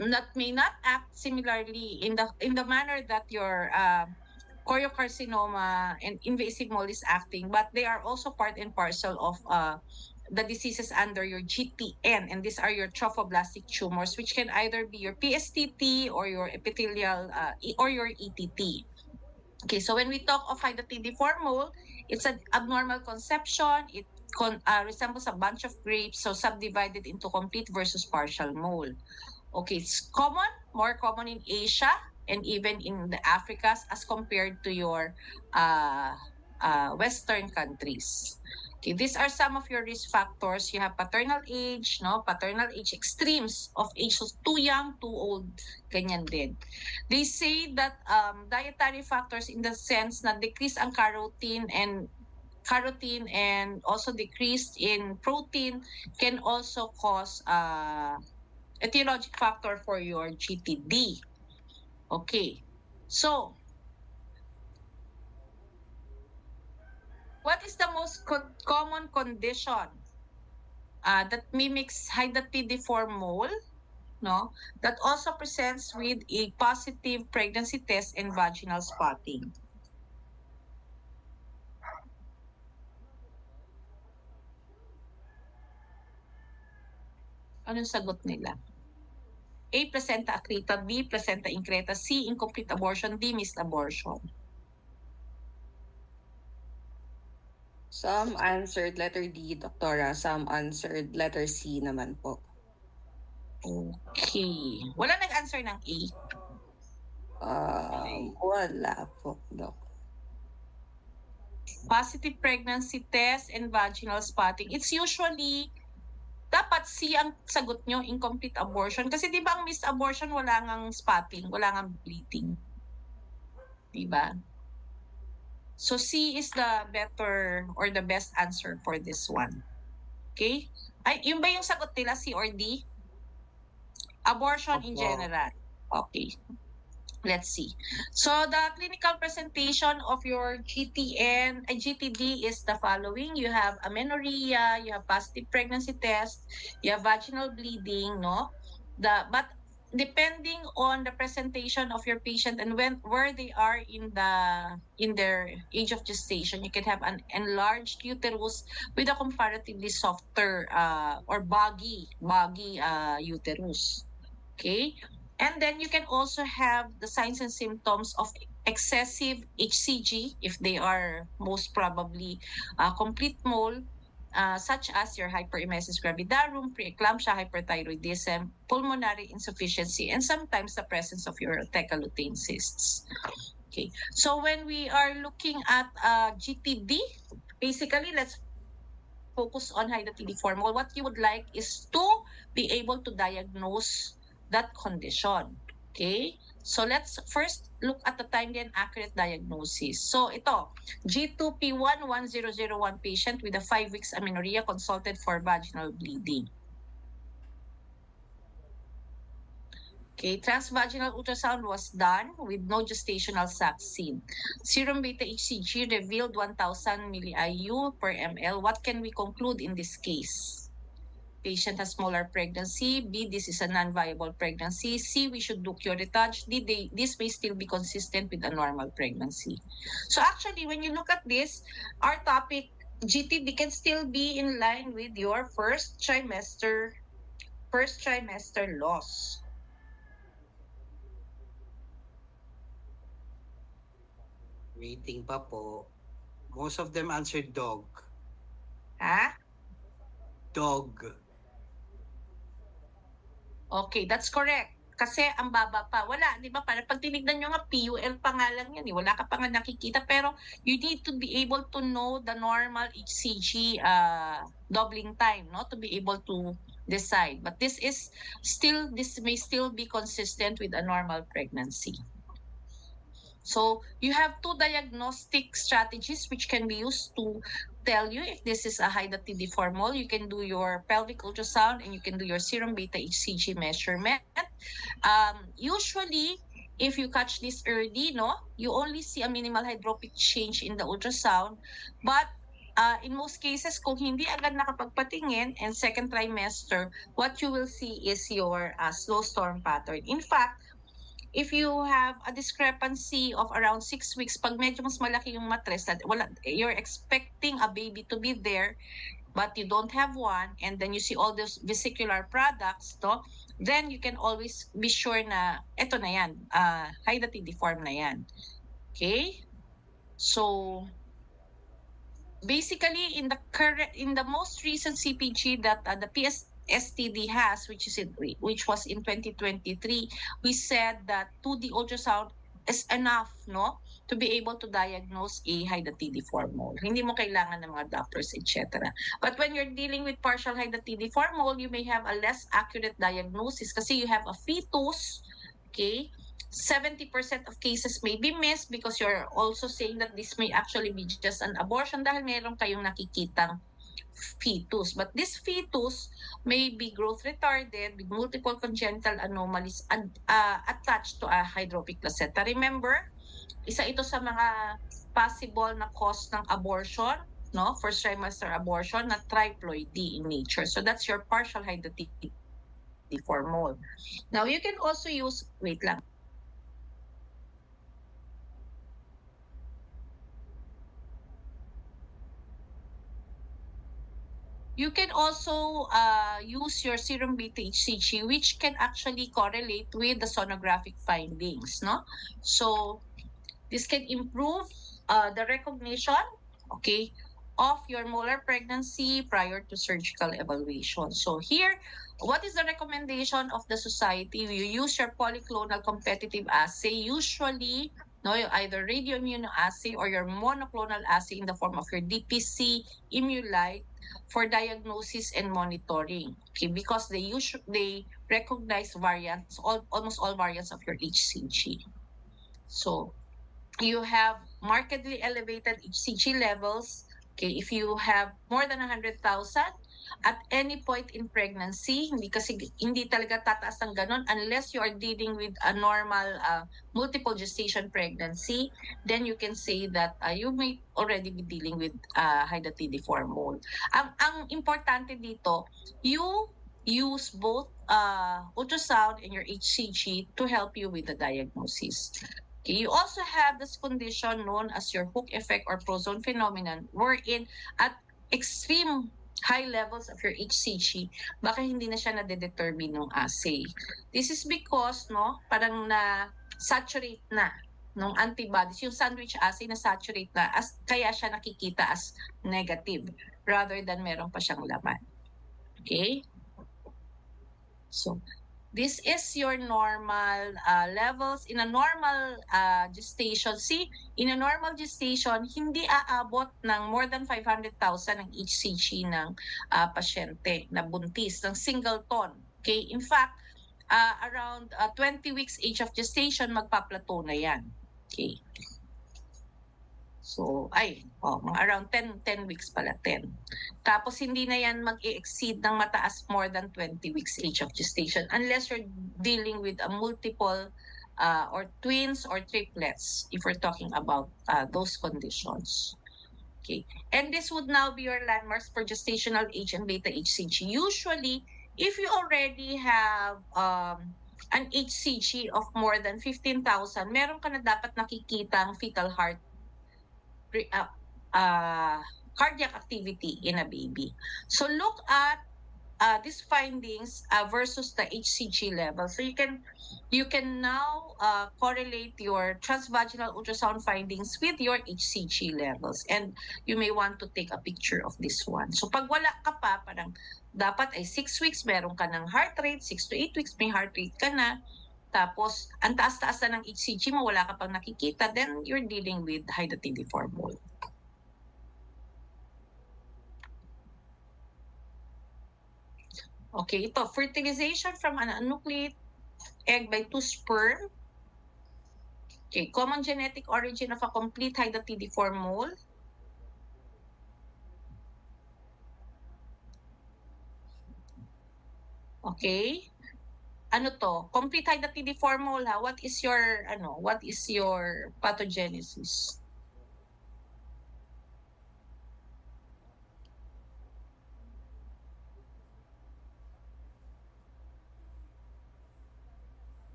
that may not act similarly in the manner that your choriocarcinoma and invasive mole is acting, but they are also part and parcel of the diseases under your GTN, and these are your trophoblastic tumors, which can either be your PSTT or your epithelial or your ETT. Okay, so when we talk of hydatidiform mole, it's an abnormal conception. It resembles a bunch of grapes, so subdivided into complete versus partial mole. Okay, it's common, more common in Asia and even in the Africas as compared to your Western countries. Okay, these are some of your risk factors. You have paternal age, no? Paternal age extremes of age, so too young, too old, ganyan din. They say that dietary factors in the sense na decrease ang carotene and also decreased in protein can also cause etiologic factor for your GTD. Okay. So, what is the most common condition that mimics hydatidiform mole, no? That also presents with a positive pregnancy test and vaginal spotting. Anong sagot nila? A, placenta accreta, B, placenta increta, C, incomplete abortion, D, missed abortion. Some answered letter D, Doctora. Some answered letter C naman po. Okay. Wala nag-answer ng A. Wala po, Doc. Positive pregnancy test and vaginal spotting. It's usually dapat C ang sagot nyo, incomplete abortion. Kasi di ba ang missed abortion, wala ngang spotting, wala ngang bleeding. Di ba? So C is the better or the best answer for this one. Okay? Ay, yun ba yung sagot nila, C or D? Abortion in general. Okay. Let's see. So the clinical presentation of your GTD is the following. You have amenorrhea, you have positive pregnancy test, you have vaginal bleeding, no? But depending on the presentation of your patient and where they are in their age of gestation, you can have an enlarged uterus with a comparatively softer or baggy uterus. Okay? And then you can also have the signs and symptoms of excessive HCG if they are most probably complete mole, such as your hyperemesis gravidarum, preeclampsia, hyperthyroidism, pulmonary insufficiency, and sometimes the presence of your lutein cysts. Okay, so when we are looking at GTD, basically let's focus on hydatidiform mole. What you would like is to be able to diagnose that condition. Okay? So let's first look at the timely and accurate diagnosis. So ito, G2P11001 patient with a 5 weeks amenorrhea consulted for vaginal bleeding. Okay, transvaginal ultrasound was done with no gestational sac seen. Serum beta HCG revealed 1,000 milli-IU per ml. What can we conclude in this case? Patient has smaller pregnancy. B, this is a non-viable pregnancy. C, we should do curettage. D, this may still be consistent with a normal pregnancy. So actually, when you look at this, our topic, GTD can still be in line with your first trimester loss. Waiting pa po. Most of them answered dog. Ha? Dog. Okay, that's correct. Kasi ang baba pa. Wala, di ba? Para pag tinignan nyo nga, PUL pa nga lang yan. Wala ka pa nga nakikita. Pero you need to be able to know the normal HCG doubling time, no? To be able to decide. But this may still be consistent with a normal pregnancy. So you have two diagnostic strategies which can be used to tell you if this is a hydatidiform formal. You can do your pelvic ultrasound and you can do your serum beta HCG measurement. Usually, if you catch this early, no, you only see a minimal hydropic change in the ultrasound. But in most cases, kung hindi agad nakapagpatingin and second trimester, what you will see is your slow storm pattern. In fact, if you have a discrepancy of around 6 weeks, pag medyo mas malaki yung matres, that you're expecting a baby to be there, but you don't have one, and then you see all those vesicular products, no? Then you can always be sure na eto na yan, hydatidiform na yan. Okay? So, basically, in the most recent CPG that the STD has, which was in 2023, we said that 2D ultrasound is enough, no, to be able to diagnose a hydatidiform mole. Hindi mo kailangan ng mga doctors, etc. But when you're dealing with partial hydatidiform mole, you may have a less accurate diagnosis kasi you have a fetus, okay? 70% of cases may be missed because you're also saying that this may actually be just an abortion dahil meron kayong nakikitang fetus. But this fetus may be growth retarded with multiple congenital anomalies attached to a hydropic placenta. Remember, isa ito sa mga possible na cause ng abortion, no? First trimester abortion na triploidy in nature. So that's your partial hydatidiform mole. Now, you can also use, wait lang. You can also use your serum beta HCG, which can actually correlate with the sonographic findings, no? So this can improve the recognition, okay, of your molar pregnancy prior to surgical evaluation. So here, what is the recommendation of the society? You use your polyclonal competitive assay, usually, no, either radioimmunoassay or your monoclonal assay in the form of your DPC Immulite for diagnosis and monitoring, okay, because they recognize variants, almost all variants of your HCG. So you have markedly elevated HCG levels, okay, if you have more than 100,000 at any point in pregnancy, hindi talaga tataas ng ganun unless you are dealing with a normal multiple gestation pregnancy, then you can say that you may already be dealing with hydatidiform mole. Ang importante dito, you use both ultrasound and your HCG to help you with the diagnosis. Okay, you also have this condition known as your hook effect or prozone phenomenon, wherein at extreme high levels of your HCG, baka hindi na siya nade-determine ng assay. This is because, no, parang na-saturate na ng antibodies. Yung sandwich assay na-saturate na, kaya siya nakikita as negative rather than meron pa siyang laman. Okay? So, this is your normal levels in a normal gestation. See, in a normal gestation, hindi aabot ng more than 500,000 ang HCG ng pasyente na buntis, ng singleton. Okay, in fact, around 20 weeks age of gestation, magpa-plateau na yan. Okay. So, mga around 10 weeks pala, 10. Tapos, hindi na yan mag-i-exceed ng mataas more than 20 weeks age of gestation unless you're dealing with a multiple or twins or triplets if we're talking about those conditions. Okay. And this would now be your landmarks for gestational age and beta HCG. Usually, if you already have an HCG of more than 15,000, meron ka na dapat nakikitang fetal heart cardiac activity in a baby. So look at these findings versus the HCG level. So you can now correlate your transvaginal ultrasound findings with your HCG levels, and you may want to take a picture of this one. So pag wala ka pa, parang dapat ay 6 weeks meron ka ng heart rate, 6 to 8 weeks may heart rate ka na, tapos ang taas-taas na ng HCG mo, wala ka pang nakikita, then you're dealing with hydatidiform mole. Okay, ito, fertilization from an anucleate egg by 2 sperm. Okay, common genetic origin of a complete hydatidiform mole. Okay. Ano to? Complete hydatidiform mole, ha? What is your pathogenesis?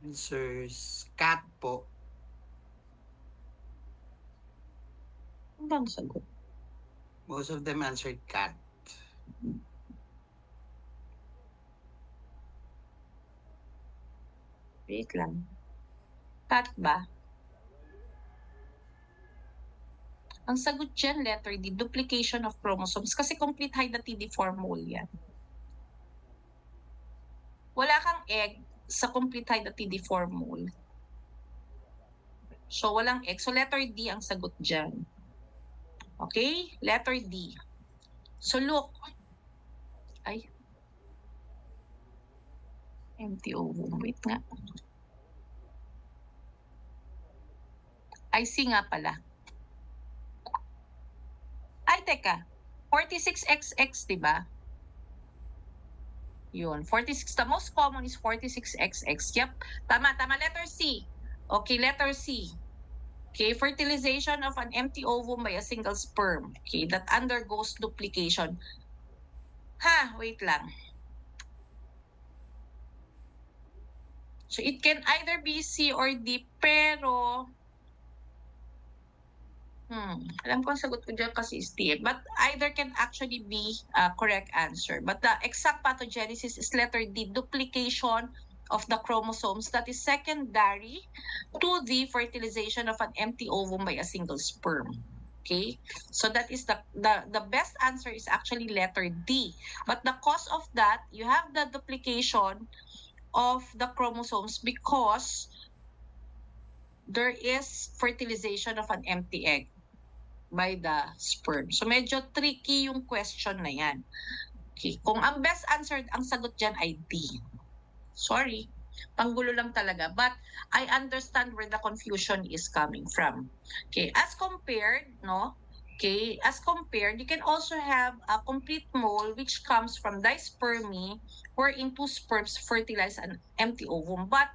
Answers, cat po. Ano bang sagot? Most of them answered cat. Wait lang. Cat ba? Ang sagot dyan, letter D, duplication of chromosomes. Kasi complete hydatidiform mole yan. Wala kang egg sa complete hydatidiform mole. So, walang egg. So, letter D ang sagot dyan. Okay? Letter D. So, look. Ay. Empty ovum. Wait nga. I see nga pala. Ay, teka. 46XX, diba? Yun. 46. The most common is 46XX. Yep. Tama. Letter C. Okay, letter C. Okay, fertilization of an empty ovum by a single sperm. Okay, that undergoes duplication. Wait lang. So it can either be C or D, pero alam ko ang sagot ko dyan kasi is D. But either can actually be a correct answer. But the exact pathogenesis is letter D, duplication of the chromosomes that is secondary to the fertilization of an empty ovum by a single sperm. Okay, so that is the best answer is actually letter D. But the cause of that, you have the duplication of the chromosomes because there is fertilization of an empty egg by the sperm. So medyo tricky yung question na yan. Okay, kung ang best answer, ang sagot dyan ay D. Sorry, panggulo lang talaga. But I understand where the confusion is coming from. Okay, as compared, you can also have a complete mole which comes from dispermy, wherein 2 sperms fertilize an empty ovum. But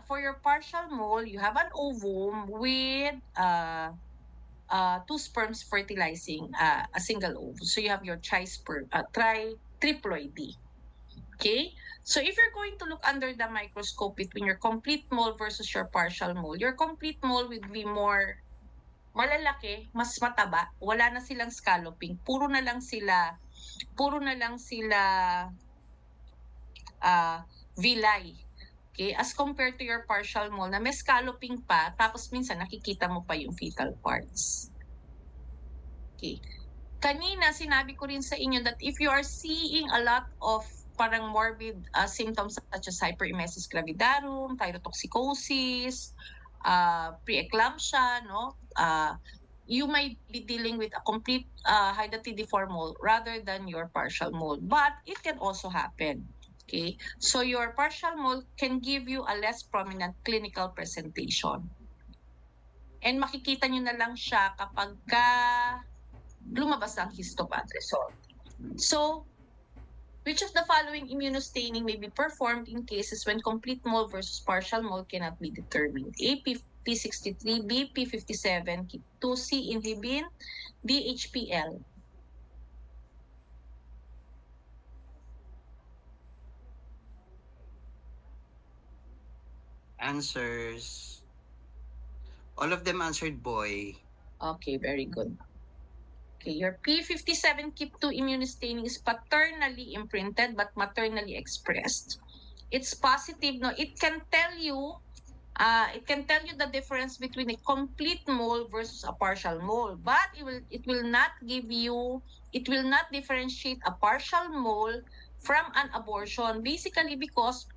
for your partial mole, you have an ovum with 2 sperms fertilizing a single ovum. So you have your triploidy. Okay? So if you're going to look under the microscope between your complete mole versus your partial mole, your complete mole will be more malalaki, mas mataba, wala na silang scalloping, puro na lang sila villi. Okay, as compared to your partial mole na may scalloping pa, tapos minsan nakikita mo pa yung fetal parts. Okay. Kanina, sinabi ko rin sa inyo that if you are seeing a lot of parang morbid symptoms such as hyperemesis gravidarum, thyrotoxicosis, preeclampsia, you might be dealing with a complete hydatidiform mole rather than your partial mole. But it can also happen. Okay, so your partial mole can give you a less prominent clinical presentation. And makikita nyo na lang siya kapag lumabas ang histopath result. So, which of the following immunostaining may be performed in cases when complete mole versus partial mole cannot be determined? A, P63, B, P57, 2C, inhibin, D, HPL. Answers. All of them answered boy. Okay, very good. Okay, your P57 KIP2 immunostaining is paternally imprinted but maternally expressed. It's positive, no? It can tell you the difference between a complete mole versus a partial mole, but it will not differentiate a partial mole from an abortion, basically because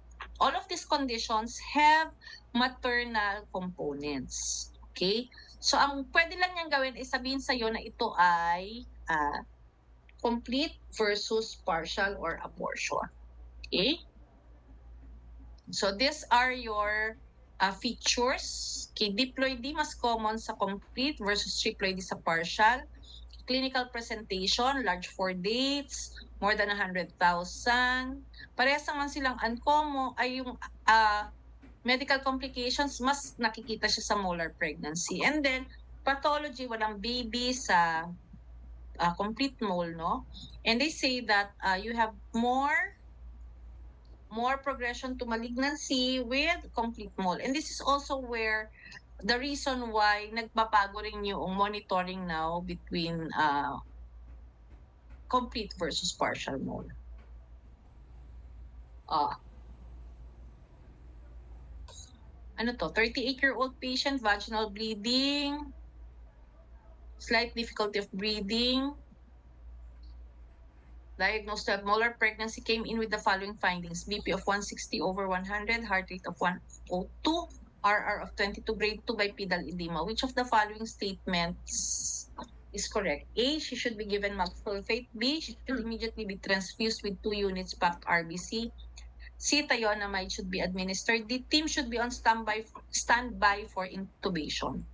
all of these conditions have maternal components. Okay? So, ang pwede lang niyang gawin is sabihin sa'yo na ito ay complete versus partial or abortion. Okay? So, these are your features. Okay, diploidy mas common sa complete versus triploidy sa partial. Clinical presentation, large 4 dates, more than 100,000. Parehas naman silang uncommon ay yung medical complications, mas nakikita siya sa molar pregnancy. And then, pathology, walang baby sa complete mole, no? And they say that you have more progression to malignancy with complete mole. And this is also where the reason why nagbabago rin yung monitoring now between complete versus partial mole. Ano to? 38-year-old patient, vaginal bleeding, slight difficulty of breathing, diagnosed to have molar pregnancy, came in with the following findings: BP of 160/100, heart rate of 102, RR of 22, grade 2 bipedal edema. Which of the following statements is correct? A, she should be given sulfate. B, she should immediately be transfused with 2 units packed RBC. C, thionamide should be administered. D, team should be on standby for intubation.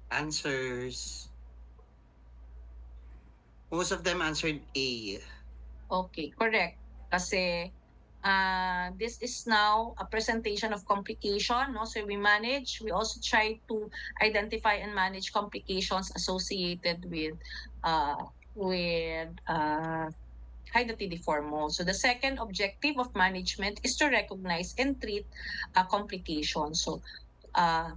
Answers. Most of them answered A. Okay, correct. Kasi this is now a presentation of complication, no? So we also try to identify and manage complications associated with hydatidiform mole. So the second objective of management is to recognize and treat complications. So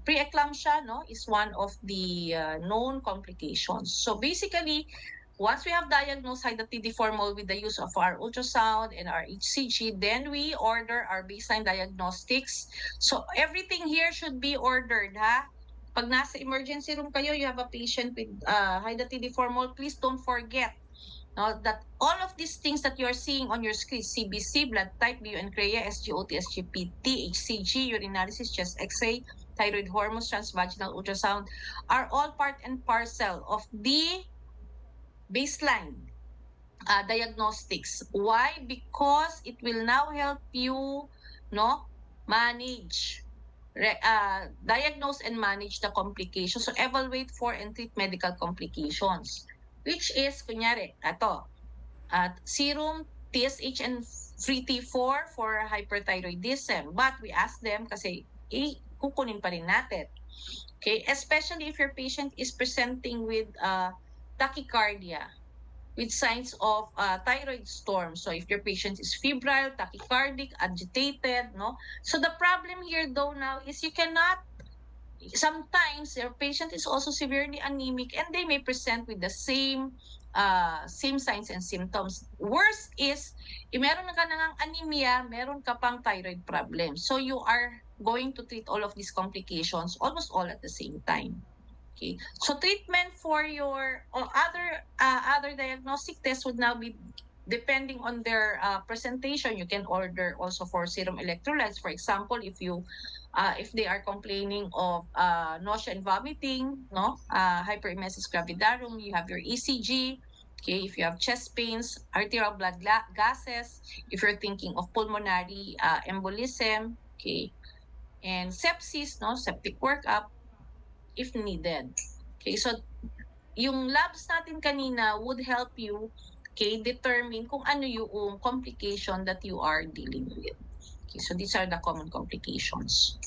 preeclampsia, no, is one of the known complications. So basically, once we have diagnosed hydatidiform mole with the use of our ultrasound and our HCG, then we order our baseline diagnostics. So everything here should be ordered, ha? Pag nasa emergency room kayo, you have a patient with hydatidiform mole, please don't forget that all of these things that you're seeing on your screen, CBC, blood type, BU-NCREA, SGOT, SGPT, HCG, urinalysis, chest X-ray, thyroid hormones, transvaginal ultrasound, are all part and parcel of the baseline diagnostics. Why? Because it will now help you manage, diagnose and manage the complications. So evaluate for and treat medical complications. Which is, kunyari, serum, TSH, and free T4 for hyperthyroidism. But we ask them kasi, kukunin pa rin natin. Okay? Especially if your patient is presenting with tachycardia, with signs of thyroid storm. So if your patient is febrile, tachycardic, agitated, no? So the problem here though now is you cannot, sometimes your patient is also severely anemic and they may present with the same signs and symptoms. Worst is, meron ka nang anemia, meron ka pang thyroid problem. So you are going to treat all of these complications almost all at the same time. Okay. So treatment for your other diagnostic tests would now be depending on their presentation. You can order also for serum electrolytes. For example, if they are complaining of nausea and vomiting, hyperemesis gravidarum, you have your ECG, Okay, if you have chest pains, arterial blood gases, if you're thinking of pulmonary embolism, okay, and sepsis, no, septic workup, if needed. Okay, so yung labs natin kanina would help you, okay, determine kung ano yung complication that you are dealing with. Okay, so these are the common complications.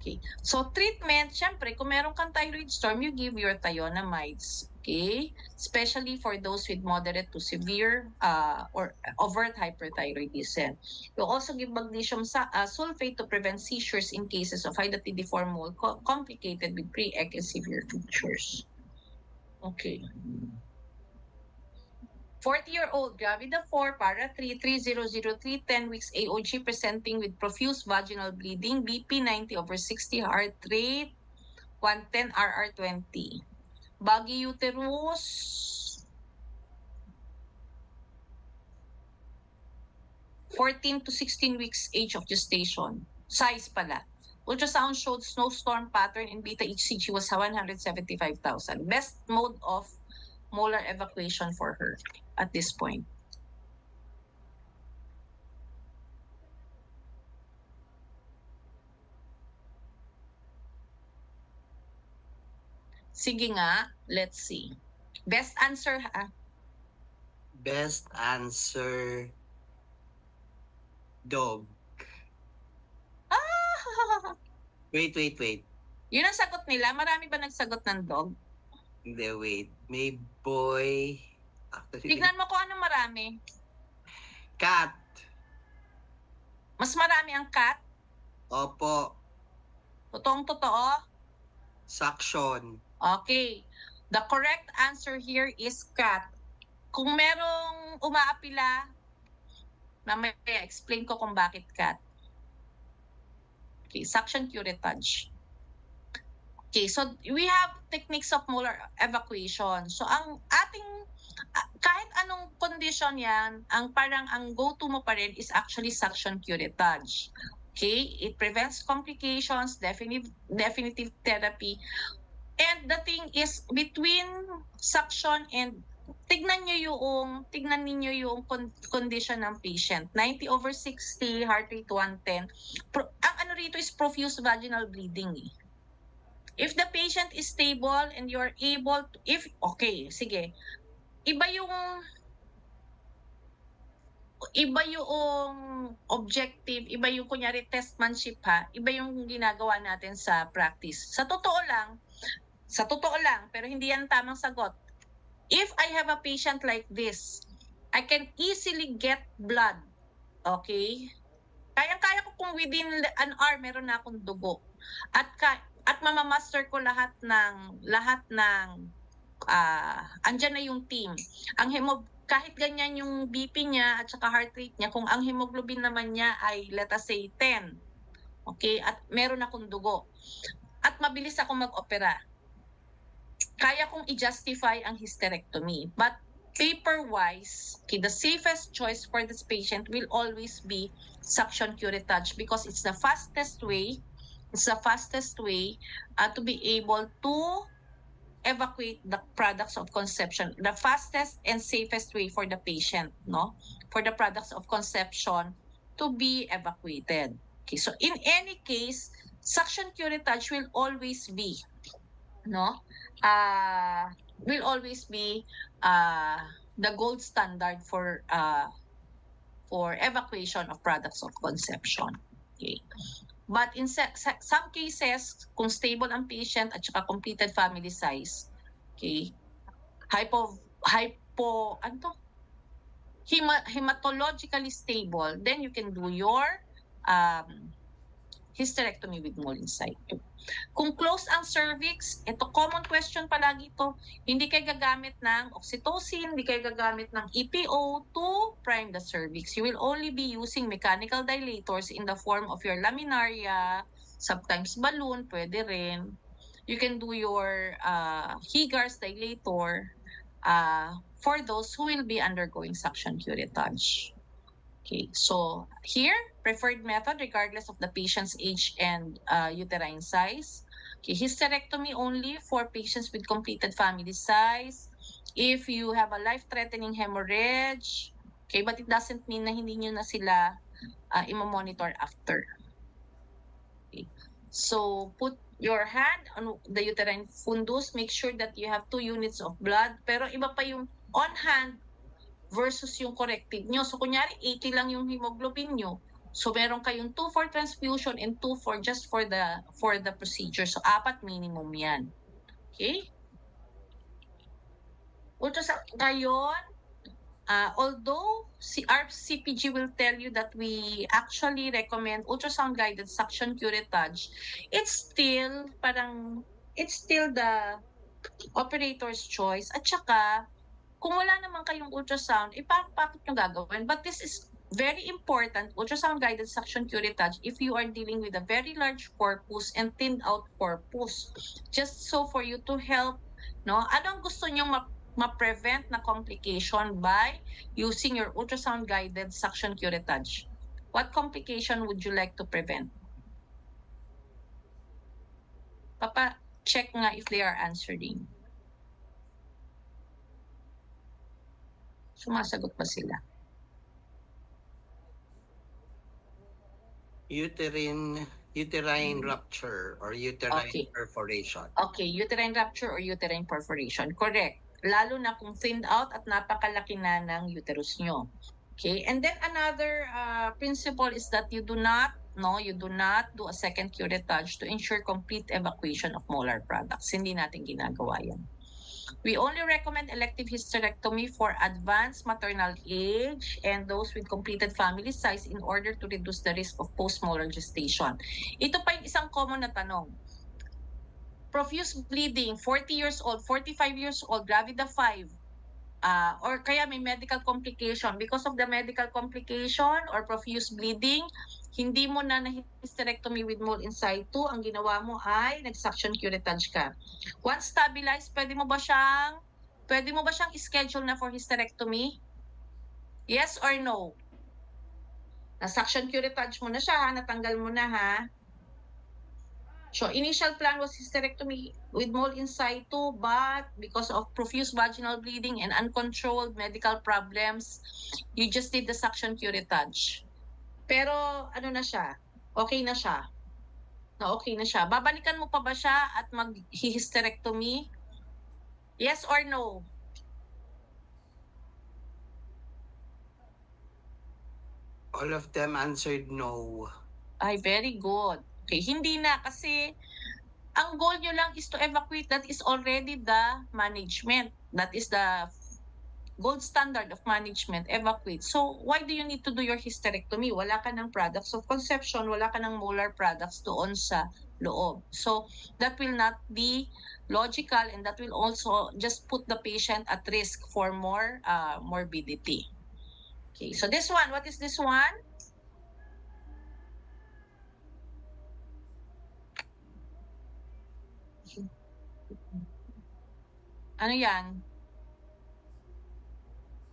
Okay. So treatment, syempre, kung meron kang thyroid storm, you give your thionamides. Okay? Especially for those with moderate to severe or overt hyperthyroidism. You also give magnesium sulfate to prevent seizures in cases of hydatidiform mold complicated with pre-ec and severe features. Okay. 40-year-old, gravida 4, para 3, 3003, 10 weeks AOG presenting with profuse vaginal bleeding, BP 90/60, heart rate 110, RR20. Baggy uterus, 14 to 16 weeks age of gestation. Size pala. Ultrasound showed snowstorm pattern and beta HCG was 175,000. Best mode of molar evacuation for her at this point. Sige nga, let's see. Best answer ha? Best answer, dog. Ah! Wait. Yun ang sagot nila. Marami ba nagsagot ng dog? Hindi, wait. May boy. Actually, Tignan mo kung anong marami. cat. Mas marami ang cat. Opo. Totoong totoo. Suction. Okay. The correct answer here is cat. Kung merong umaapila, mamaya explain ko kung bakit cat. Okay, suction curettage. Okay, so we have techniques of molar evacuation. So ang ating kahit anong condition yan, ang parang ang go-to mo pa rin is actually suction curettage. Okay, it prevents complications, definitive therapy. And the thing is, between suction and tignan ninyo yung condition ng patient. 90/60, heart rate 110. Ang ano rito is profuse vaginal bleeding. If the patient is stable and you're able to, okay, sige. Iba yung objective, iba yung kunyari testmanship ha, iba yung ginagawa natin sa practice. Sa totoo lang, pero hindi yan tamang sagot. If I have a patient like this, I can easily get blood. Okay? Kayang-kaya ko kung within an hour meron na akong dugo. At mamamaster ko lahat ng andyan na yung team. Kahit ganyan yung BP niya at saka heart rate niya, kung ang hemoglobin naman niya ay let us say 10. Okay? At meron akong dugo. At mabilis ako mag-opera. Kaya kong i-justify ang hysterectomy. But paper-wise, okay, the safest choice for this patient will always be suction curettage because it's the fastest way to be able to evacuate the products of conception. The fastest and safest way for the patient, no? For the products of conception to be evacuated. Okay, so in any case, suction curettage will always be, no? Will always be the gold standard for evacuation of products of conception. Okay. But in some cases, kung stable ang patient at saka completed family size, okay, hematologically stable, then you can do your hysterectomy with mole inside. Kung close ang cervix, ito common question palagi ito, hindi kayo gagamit ng oxytocin, hindi kayo gagamit ng EPO to prime the cervix. You will only be using mechanical dilators in the form of your laminaria, sometimes balloon, pwede rin. You can do your Higar's dilator for those who will be undergoing suction curettage. Okay, so here, preferred method regardless of the patient's age and uterine size. Okay, hysterectomy only for patients with completed family size. If you have a life-threatening hemorrhage, okay, but it doesn't mean na hindi nyo na sila imo-monitor after. Okay. So, put your hand on the uterine fundus. Make sure that you have 2 units of blood. Pero iba pa yung on hand versus yung corrective nyo. So, kunyari, 80 lang yung hemoglobin nyo. So, meron kayong 2 for transfusion and 2 for just for the procedure. So, 4 minimum yan. Okay? Ultrasound ngayon, although our CPG will tell you that we actually recommend ultrasound-guided suction curettage, it's still the operator's choice. At saka, kung wala naman kayong ultrasound, bakit nyo gagawin? But this is very important, ultrasound-guided suction curettage, if you are dealing with a very large corpus and thinned out corpus. Just so for you to help, no? Ano ang gusto nyong ma-prevent na complication by using your ultrasound-guided suction curettage? What complication would you like to prevent? Papa, check nga if they are answering. Sumasagot ba sila? Uterine rupture or uterine Okay. perforation. Okay, uterine rupture or uterine perforation. Correct. Lalo na kung thinned out at napakalaki na ng uterus nyo. Okay, and then another principle is that you do not do a second curettage to ensure complete evacuation of molar products. Hindi natin ginagawa yan. We only recommend elective hysterectomy for advanced maternal age and those with completed family size in order to reduce the risk of post-molar gestation. Ito pa yung isang common na tanong. Profuse bleeding, 40 years old, 45 years old, gravida 5, or kaya may medical complication. Because of the medical complication or profuse bleeding, hindi mo na hysterectomy with mole in situ. Ang ginawa mo ay nag-suction curettage ka. Once stabilized, pwede mo ba siyang schedule na for hysterectomy? Yes or no? Na-suction curettage mo na siya, ha? Natanggal mo na, ha? So, initial plan was hysterectomy with mole in situ, but because of profuse vaginal bleeding and uncontrolled medical problems, you just did the suction curettage. Pero, ano na siya? Okay na siya. No, okay na siya. Babalikan mo pa ba siya at mag-hysterectomy? Yes or no? All of them answered no. Ay, very good. Okay, hindi na kasi ang goal nyo lang is to evacuate. That is already the management. That is the gold standard of management, evacuate. So, why do you need to do your hysterectomy? Wala ka ng products of conception, wala ka ng molar products doon sa loob. So, that will not be logical and that will also just put the patient at risk for more morbidity. Okay, so this one, what is this one? Ano yan?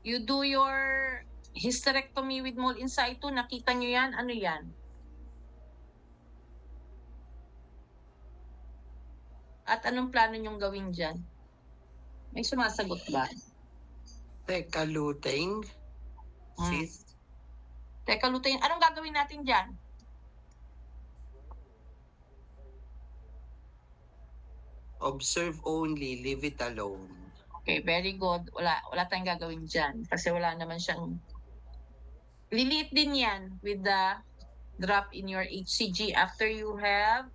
You do your hysterectomy with mole in situ, nakita nyo yan? Ano yan? At anong plano nyong gawin dyan? May sumasagot ba? Teka, lutein. Sis? Teka, lutein. Anong gagawin natin dyan? Observe only, leave it alone. Okay, very good. Wala tayong gagawin dyan. Kasi wala naman siyang... Liliit din yan with the drop in your HCG after you have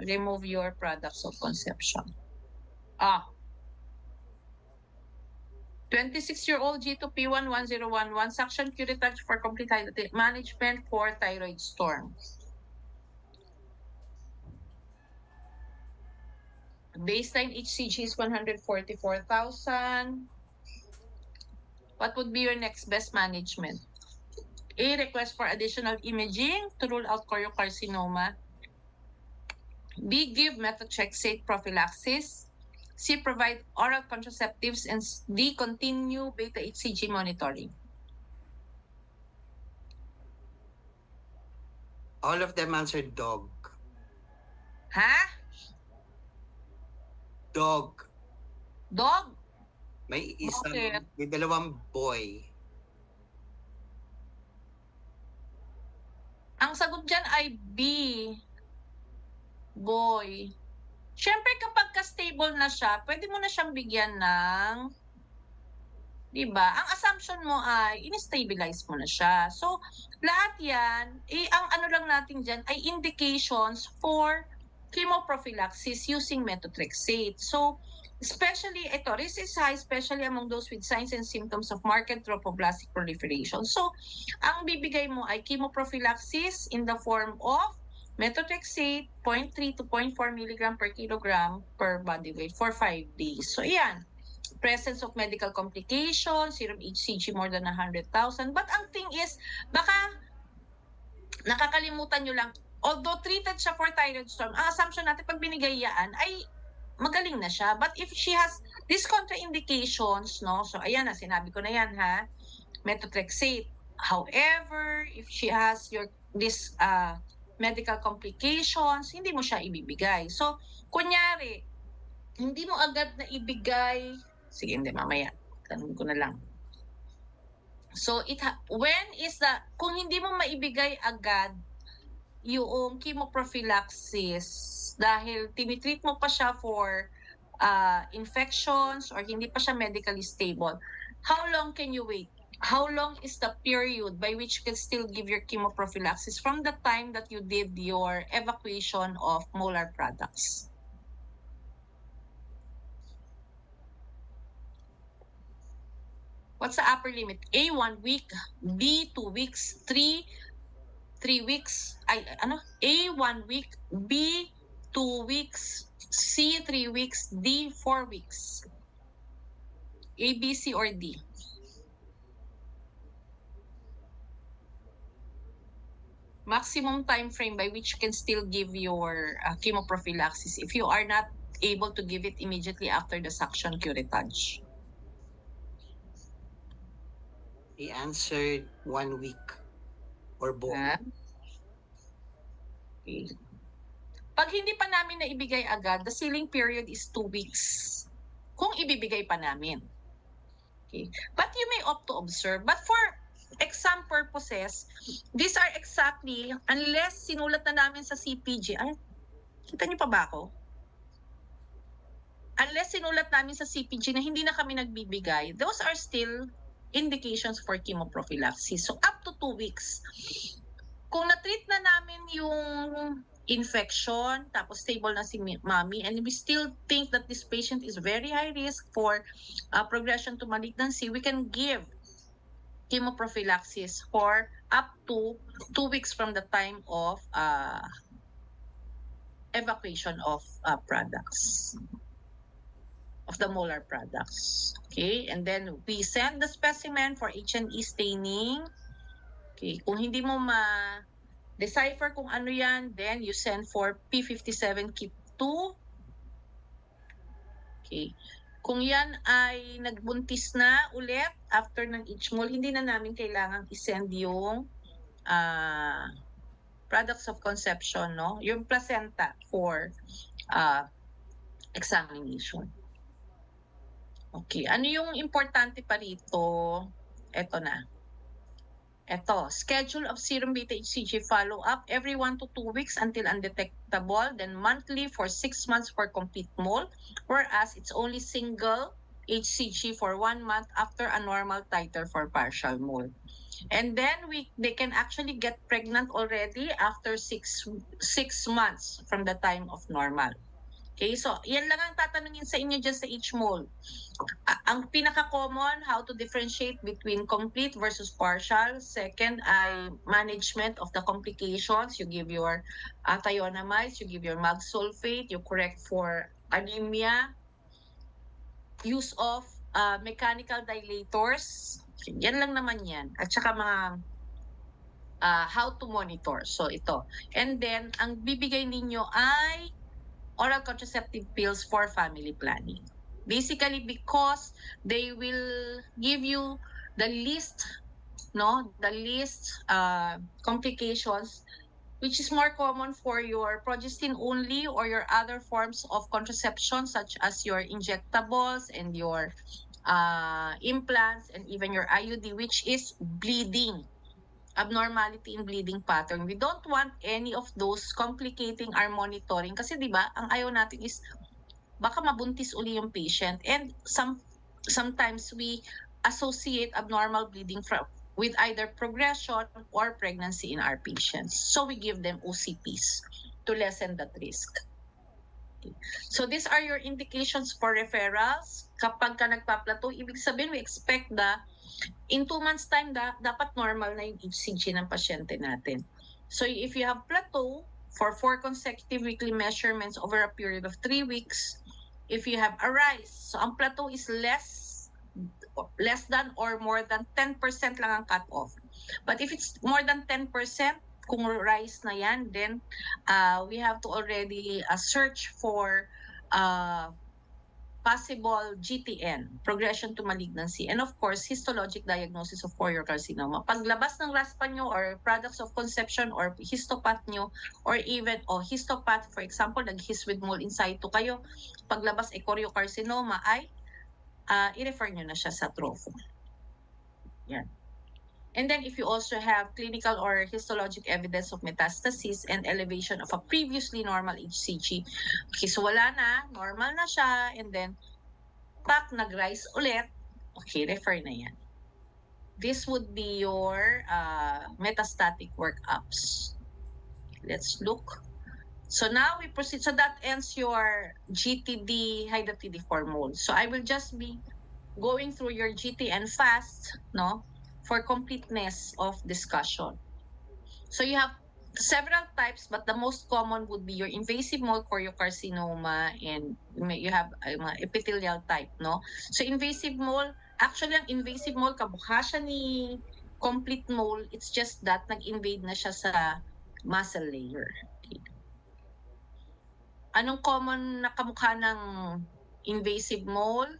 removed your products of conception. 26-year-old G2P11011 suction curettage for complete management for thyroid storm. Baseline HCG is 144,000. What would be your next best management? A, request for additional imaging to rule out choriocarcinoma. B, give methotrexate prophylaxis. C, provide oral contraceptives. And D, continue beta HCG monitoring. All of them answered dog. Ha? Dog. Dog? May Bakit? may dalawang boy. Ang sagot dyan ay B. Boy. Siyempre kapag ka-stable na siya, pwede mo na siyang bigyan ng, di ba? Ang assumption mo ay in-stabilize mo na siya. So, lahat yan, ang ano lang natin dyan ay indications for chemoprophylaxis using methotrexate. So, especially, risk is high, especially among those with signs and symptoms of marked trophoblastic proliferation. So, ang bibigay mo ay chemoprophylaxis in the form of methotrexate, 0.3 to 0.4 milligram per kilogram per body weight for 5 days. So, yan. Presence of medical complications, serum HCG more than 100,000. But ang thing is, baka nakakalimutan nyo lang, although treated siya for thyroid storm, ang assumption natin pag binigay yan ay magaling na siya. But if she has these contraindications, no? So, ayan na, sinabi ko na yan, ha? Methotrexate. However, if she has this medical complications, hindi mo siya ibibigay. So, kunyari, hindi mo agad na ibigay, sige, hindi, mamaya, tanong ko na lang. So, when is kung hindi mo maibigay agad yung chemoprophylaxis dahil tinitreat mo pa siya for infections or hindi pa siya medically stable, how long can you wait? How long is the period by which you can still give your chemoprophylaxis from the time that you did your evacuation of molar products? What's the upper limit? A, 1 week. B, 2 weeks. 3 weeks. A, 1 week. B, 2 weeks. C, 3 weeks. D, 4 weeks. A, B, C, or D? Maximum time frame by which you can still give your chemoprophylaxis if you are not able to give it immediately after the suction curettage. He answered 1 week or both. Okay. Pag hindi pa namin naibigay agad, the sealing period is 2 weeks. Kung ibibigay pa namin. Okay. But you may opt to observe. But for exam purposes, these are exactly, unless sinulat na namin sa CPG, kita niyo pa ba ako? Unless sinulat namin sa CPG na hindi na kami nagbibigay, those are still indications for chemoprophylaxis. So up to 2 weeks. Kung na-treat na namin yung infection, tapos stable na si mommy, and we still think that this patient is very high risk for progression to malignancy, we can give chemoprophylaxis for up to 2 weeks from the time of evacuation of products, of the molar products. Okay, and then we send the specimen for H&E staining. Okay, kung hindi mo decipher kung ano yan, then you send for P57 kit 2. Okay. Kung yan ay nagbuntis na ulit after ng HMOL, hindi na namin kailangang isend yung products of conception, no? Yung placenta for examination. Okay. Ano yung importante pa rito? Ito na. Ito, schedule of serum beta HCG follow-up every 1 to 2 weeks until undetectable, then monthly for 6 months for complete mole, whereas it's only single HCG for 1 month after a normal titer for partial mole. And then they can actually get pregnant already after 6 months from the time of normal. Okay, so yan lang ang tatanungin sa inyo dyan sa HMOL. Ang pinaka-common, how to differentiate between complete versus partial. Second ay management of the complications. You give your thionamides, you give your mag sulfate, you correct for anemia, use of mechanical dilators. Yan lang naman yan. At saka mga how to monitor. So ito. And then, ang bibigay ninyo ay oral contraceptive pills for family planning. Basically, because they will give you the least complications, which is more common for your progestin only or your other forms of contraception, such as your injectables and your implants, and even your IUD, which is bleeding, abnormality in bleeding pattern. We don't want any of those complicating our monitoring kasi 'di ba, ang ayaw natin is baka mabuntis uli yung patient, and sometimes we associate abnormal bleeding with either progression or pregnancy in our patients. So we give them OCPs to lessen that risk. So these are your indications for referrals. Kapag ka nagpa-plateau, ibig sabihin we expect in 2 months time dapat normal na yung HCG ng pasyente natin. So if you have plateau for 4 consecutive weekly measurements over a period of 3 weeks, if you have a rise, so ang plateau is less than or more than 10% lang ang cut-off. But if it's more than 10%, kung rise na yan, then we have to already search for possible GTN, progression to malignancy, and of course, histologic diagnosis of choriocarcinoma. Paglabas ng raspa nyo or products of conception or histopath nyo, or even histopath, for example, nag-his with mole in situ kayo, paglabas ay choriocarcinoma ay i-refer nyo na siya sa tropho. Yan. And then if you also have clinical or histologic evidence of metastasis and elevation of a previously normal HCG, okay, so wala na, normal na siya, and then back nag-rise ulit, okay, refer na yan. This would be your metastatic workups. Let's look. So now we proceed. So that ends your GTD hydatidiform mole. So I will just be going through your GTN fast, no, for completeness of discussion. So you have several types, but the most common would be your invasive mole choriocarcinoma, and you have epithelial type, no? So invasive mole, actually ang invasive mole kamukha siya ni complete mole, it's just that nag-invade na siya sa muscle layer. Okay. Anong common na kamukha ng invasive mole?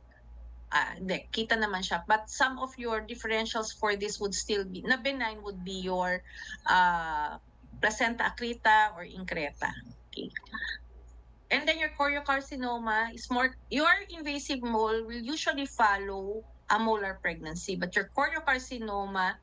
Hindi, kita naman siya. But some of your differentials for this would still be, na benign would be your placenta accreta or increta. Okay. And then your choriocarcinoma is more, your invasive mole will usually follow a molar pregnancy, but your choriocarcinoma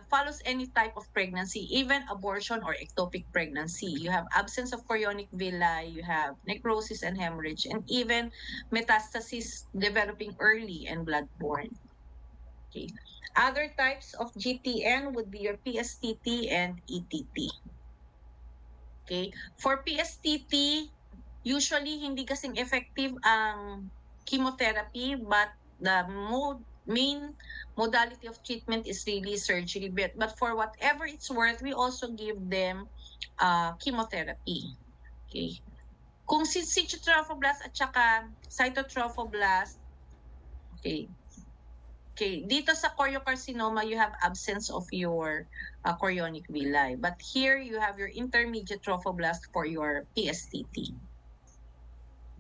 follows any type of pregnancy, even abortion or ectopic pregnancy. You have absence of chorionic villi, you have necrosis and hemorrhage, and even metastasis developing early and bloodborne. Okay. Other types of GTN would be your PSTT and ETT. Okay. For PSTT, usually hindi kasing effective ang chemotherapy, but the main modality of treatment is really surgery. But for whatever it's worth, we also give them chemotherapy. Okay. Kung situ trophoblast at saka cytotrophoblast, okay. Okay, dito sa choriocarcinoma, you have absence of your chorionic villi. But here, you have your intermediate trophoblast for your PSTT.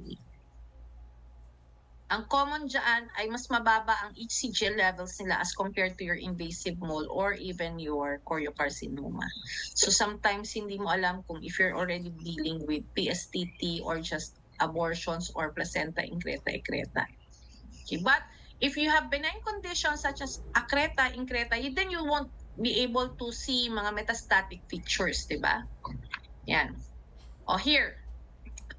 Okay. Ang common dyan ay mas mababa ang HCG levels nila as compared to your invasive mole or even your choriocarcinoma. So sometimes hindi mo alam kung if you're already dealing with PSTT or just abortions or placenta increta, excreta. Okay, but if you have benign conditions such as accreta, increta, then you won't be able to see mga metastatic features, di ba? Yan. O here,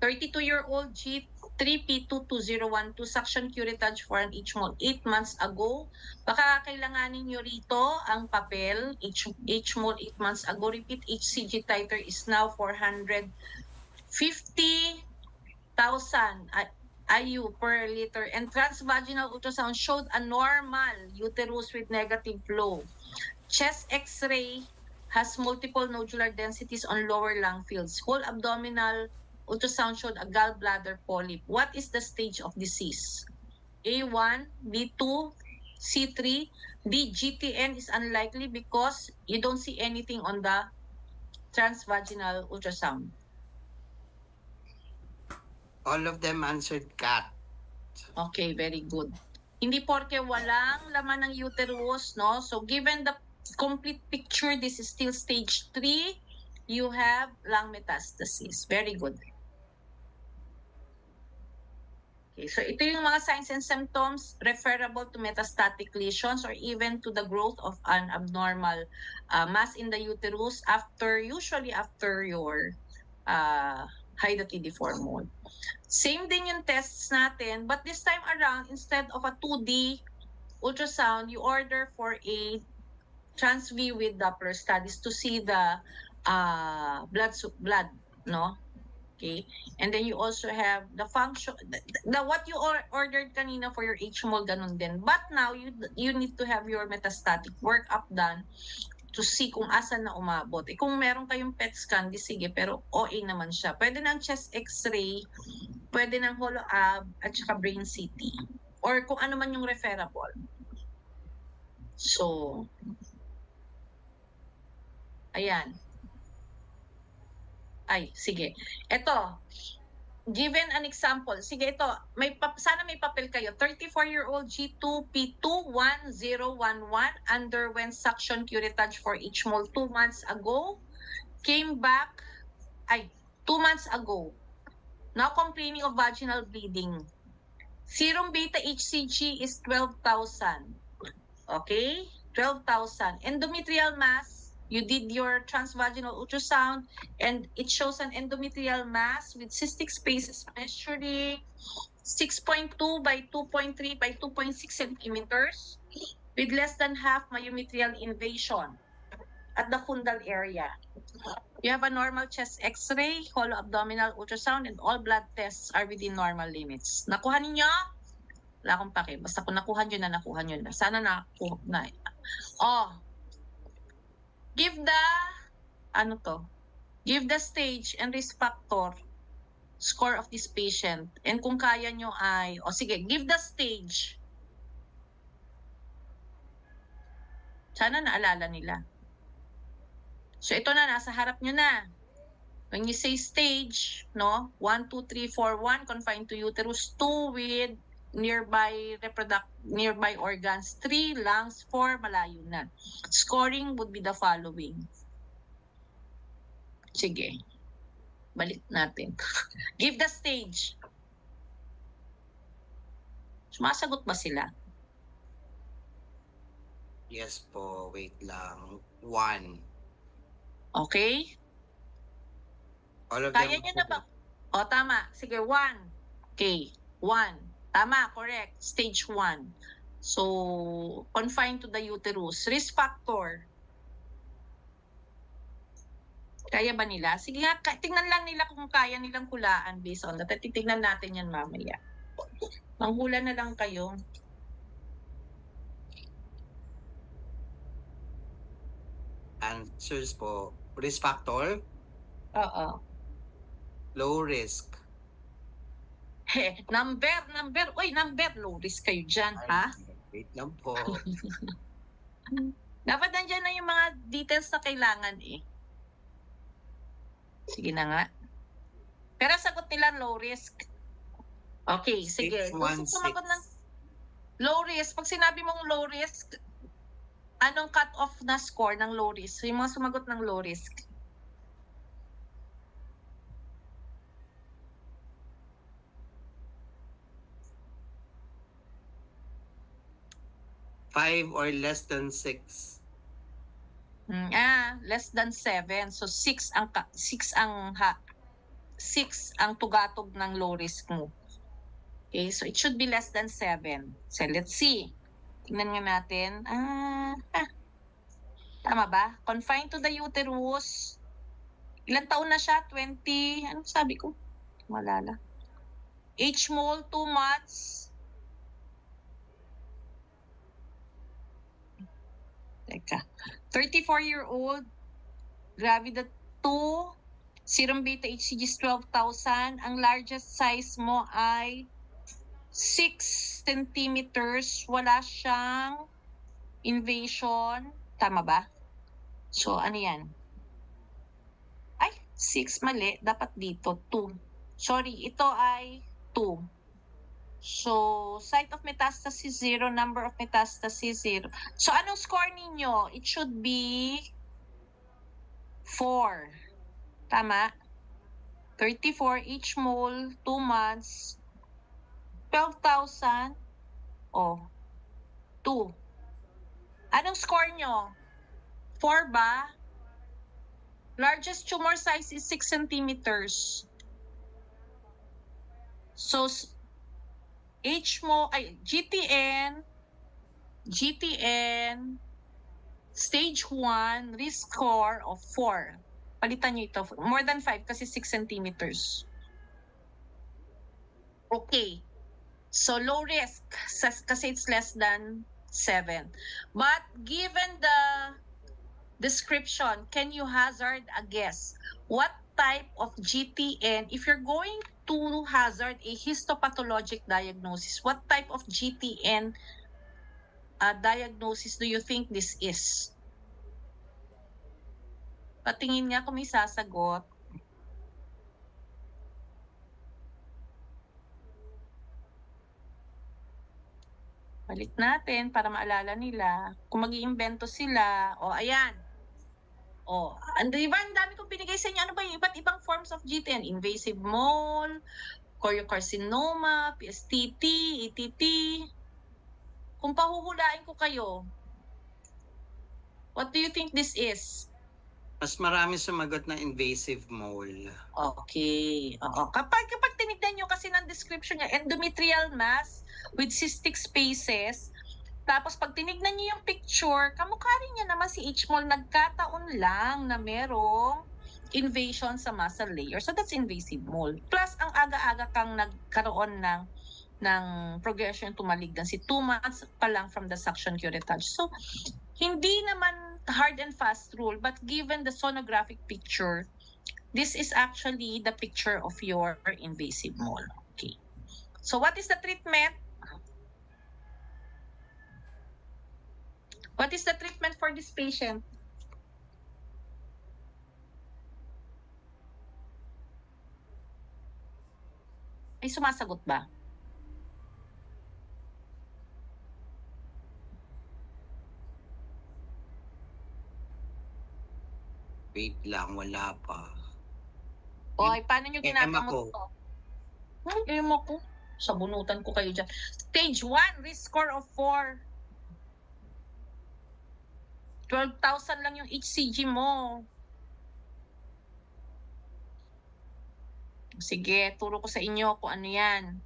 32-year-old G3P22012 suction curettage for an H-mole 8 months ago. Baka kailanganin nyo rito ang papel, H-mole 8 months ago. Repeat HCG titer is now 450,000 IU per liter, and transvaginal ultrasound showed a normal uterus with negative flow. Chest X-ray has multiple nodular densities on lower lung fields. Whole abdominal ultrasound showed a gallbladder polyp. What is the stage of disease? A1, B2, C3, D, GTN is unlikely because you don't see anything on the transvaginal ultrasound. All of them answered cat. Okay, very good. Hindi porke walang laman ng uterus, no? So given the complete picture, this is still stage 3. You have lung metastasis. Very good. Okay, so ito yung mga signs and symptoms referable to metastatic lesions or even to the growth of an abnormal mass in the uterus usually after your hydatidiform mode. Same din yung tests natin, but this time around, instead of a 2D ultrasound, you order for a trans-V with Doppler studies to see the blood, no? Okay, and then you also have the function, the what you ordered kanina for your HMOL, ganun din. But now, you need to have your metastatic workup done to see kung asan na umabot. Kung meron kayong PET scan, di sige, pero OA naman siya. Pwede ng chest x-ray, pwede ng holo-ab, at saka brain CT. Or kung ano man yung referable. So, ayan. Ay, sige. Ito, given an example, sige ito, sana may papel kayo. 34-year-old G2P21011 underwent suction curettage for HMOL 2 months ago, came back, 2 months ago, now complaining of vaginal bleeding. Serum beta HCG is 12,000. Okay? 12,000. Endometrial mass, you did your transvaginal ultrasound and it shows an endometrial mass with cystic spaces measuring 6.2 by 2.3 by 2.6 centimeters with less than half myometrial invasion at the fundal area. You have a normal chest x-ray, hollow abdominal ultrasound, and all blood tests are within normal limits. Nakuha ninyo? Wala akong pake. Basta kung nakuha nyo na, nakuha nyo na. Sana nakuha na. Give the stage and risk factor score of this patient. And kung kaya nyo ay, sige, give the stage. Sana naalala nila. So ito na, nasa harap nyo na. When you say stage, no? 1, 2, 3, 4, 1, confined to uterus, 2 with nearby organs, 3 lungs, 4 malayo na. Scoring would be the following. Sige. Balik natin. Give the stage. Sumasagot ba sila? Yes po, wait lang. 1. Okay? All of Kaya them nyo na ba? Tama. Sige, 1. Okay. 1. Tama, correct. Stage 1. So, confined to the uterus. Risk factor. Kaya ba nila? Sige nga, tingnan lang nila kung kaya nilang hulaan based on that. Titignan natin yan mamaya. Manghula na lang kayo. Answers po. Risk factor? Oo. Low risk. Number. Uy, number. Low risk kayo dyan, ha? Wait lang po. Dapat nandyan na yung mga details na kailangan eh. Sige na nga. Pero sagot nila low risk. Okay, sige. Gusto sumagot ng low risk. Pag sinabi mong low risk, anong cut-off na score ng low risk? Yung mga sumagot ng low risk. 5 or less than 6. Less than 7. So 6 ang tugatog ng low risk mo. Okay, so it should be less than 7. So let's see. Tingnan nga natin. Tama ba? Confined to the uterus. Ilang taon na siya? 20. Ano sabi ko? Malala. HMOL, 2 months. Teka. 34-year-old. Gravida 2. Serum beta HCG is 12,000. Ang largest size mo ay 6 centimeters. Wala siyang invasion. Tama ba? So, ano yan? 6, mali. Dapat dito, 2. Sorry, ito ay 2. So, site of metastasis 0, number of metastasis 0. So, anong score ninyo? It should be 4. Tama? 34 each mole, 2 months, 12,000. Oh, 2. Anong score nyo? 4 ba? Largest tumor size is 6 centimeters. So, GTN, stage 1, risk score of 4. Palitan nyo ito. More than 5 kasi 6 centimeters. Okay. So, low risk kasi it's less than 7. But given the description, can you hazard a guess? What type of GTN, if you're going to hazard a histopathologic diagnosis, what type of GTN diagnosis do you think this is? Patingin nga kung may sasagot. Balik natin para maalala nila. Kung mag-iimbento sila, o ayan. O, di ba ang dami kong binigay sa inyo? Ano ba yung iba't ibang forms of GTN? Invasive mole, choriocarcinoma, PSTT, ETT. Kung pahuhulain ko kayo, what do you think this is? Mas marami sumagot na invasive mole. Okay. Oo. Kapag tinignan nyo kasi ng description niya, endometrial mass with cystic spaces, tapos pag tinignan niyo yung picture, kamukha rin niya naman si H-mole, nagkataon lang na merong invasion sa muscle layer. So that's invasive mole. Plus, ang aga-aga kang nagkaroon ng progression to malignancy 2 months pa lang from the suction curettage. So, hindi naman hard and fast rule, but given the sonographic picture, this is actually the picture of your invasive mole. Okay. So, what is the treatment? What is the treatment for this patient? Ay, sumasagot ba? Wait lang, wala pa. Oy, paano nyo ginagamot ko. to? Emo ko. Sabunutan ko kayo dyan. Stage 1, risk score of 4. 12,000 lang yung HCG mo. Sige, turo ko sa inyo kung ano yan.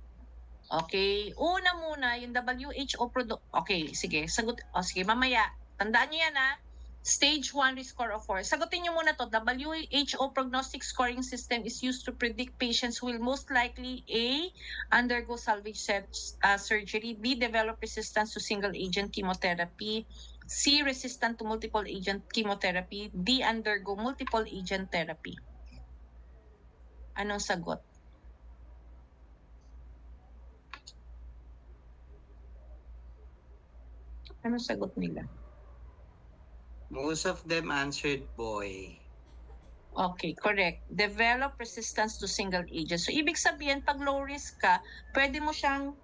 Okay, una muna, yung WHO product. Okay, sige, sagot. O sige, mamaya. Tandaan nyo yan ha. Stage 1 risk score of 4. Sagutin nyo muna to. WHO prognostic scoring system is used to predict patients who will most likely A. Undergo salvage surgery, B. Develop resistance to single agent chemotherapy, C. Resistant to multiple agent chemotherapy, D. Undergo multiple agent therapy. Anong sagot? Anong sagot nila? Most of them answered boy. Okay, correct. Develop resistance to single agent. So, ibig sabihin, pag low risk ka, pwede mo siyang,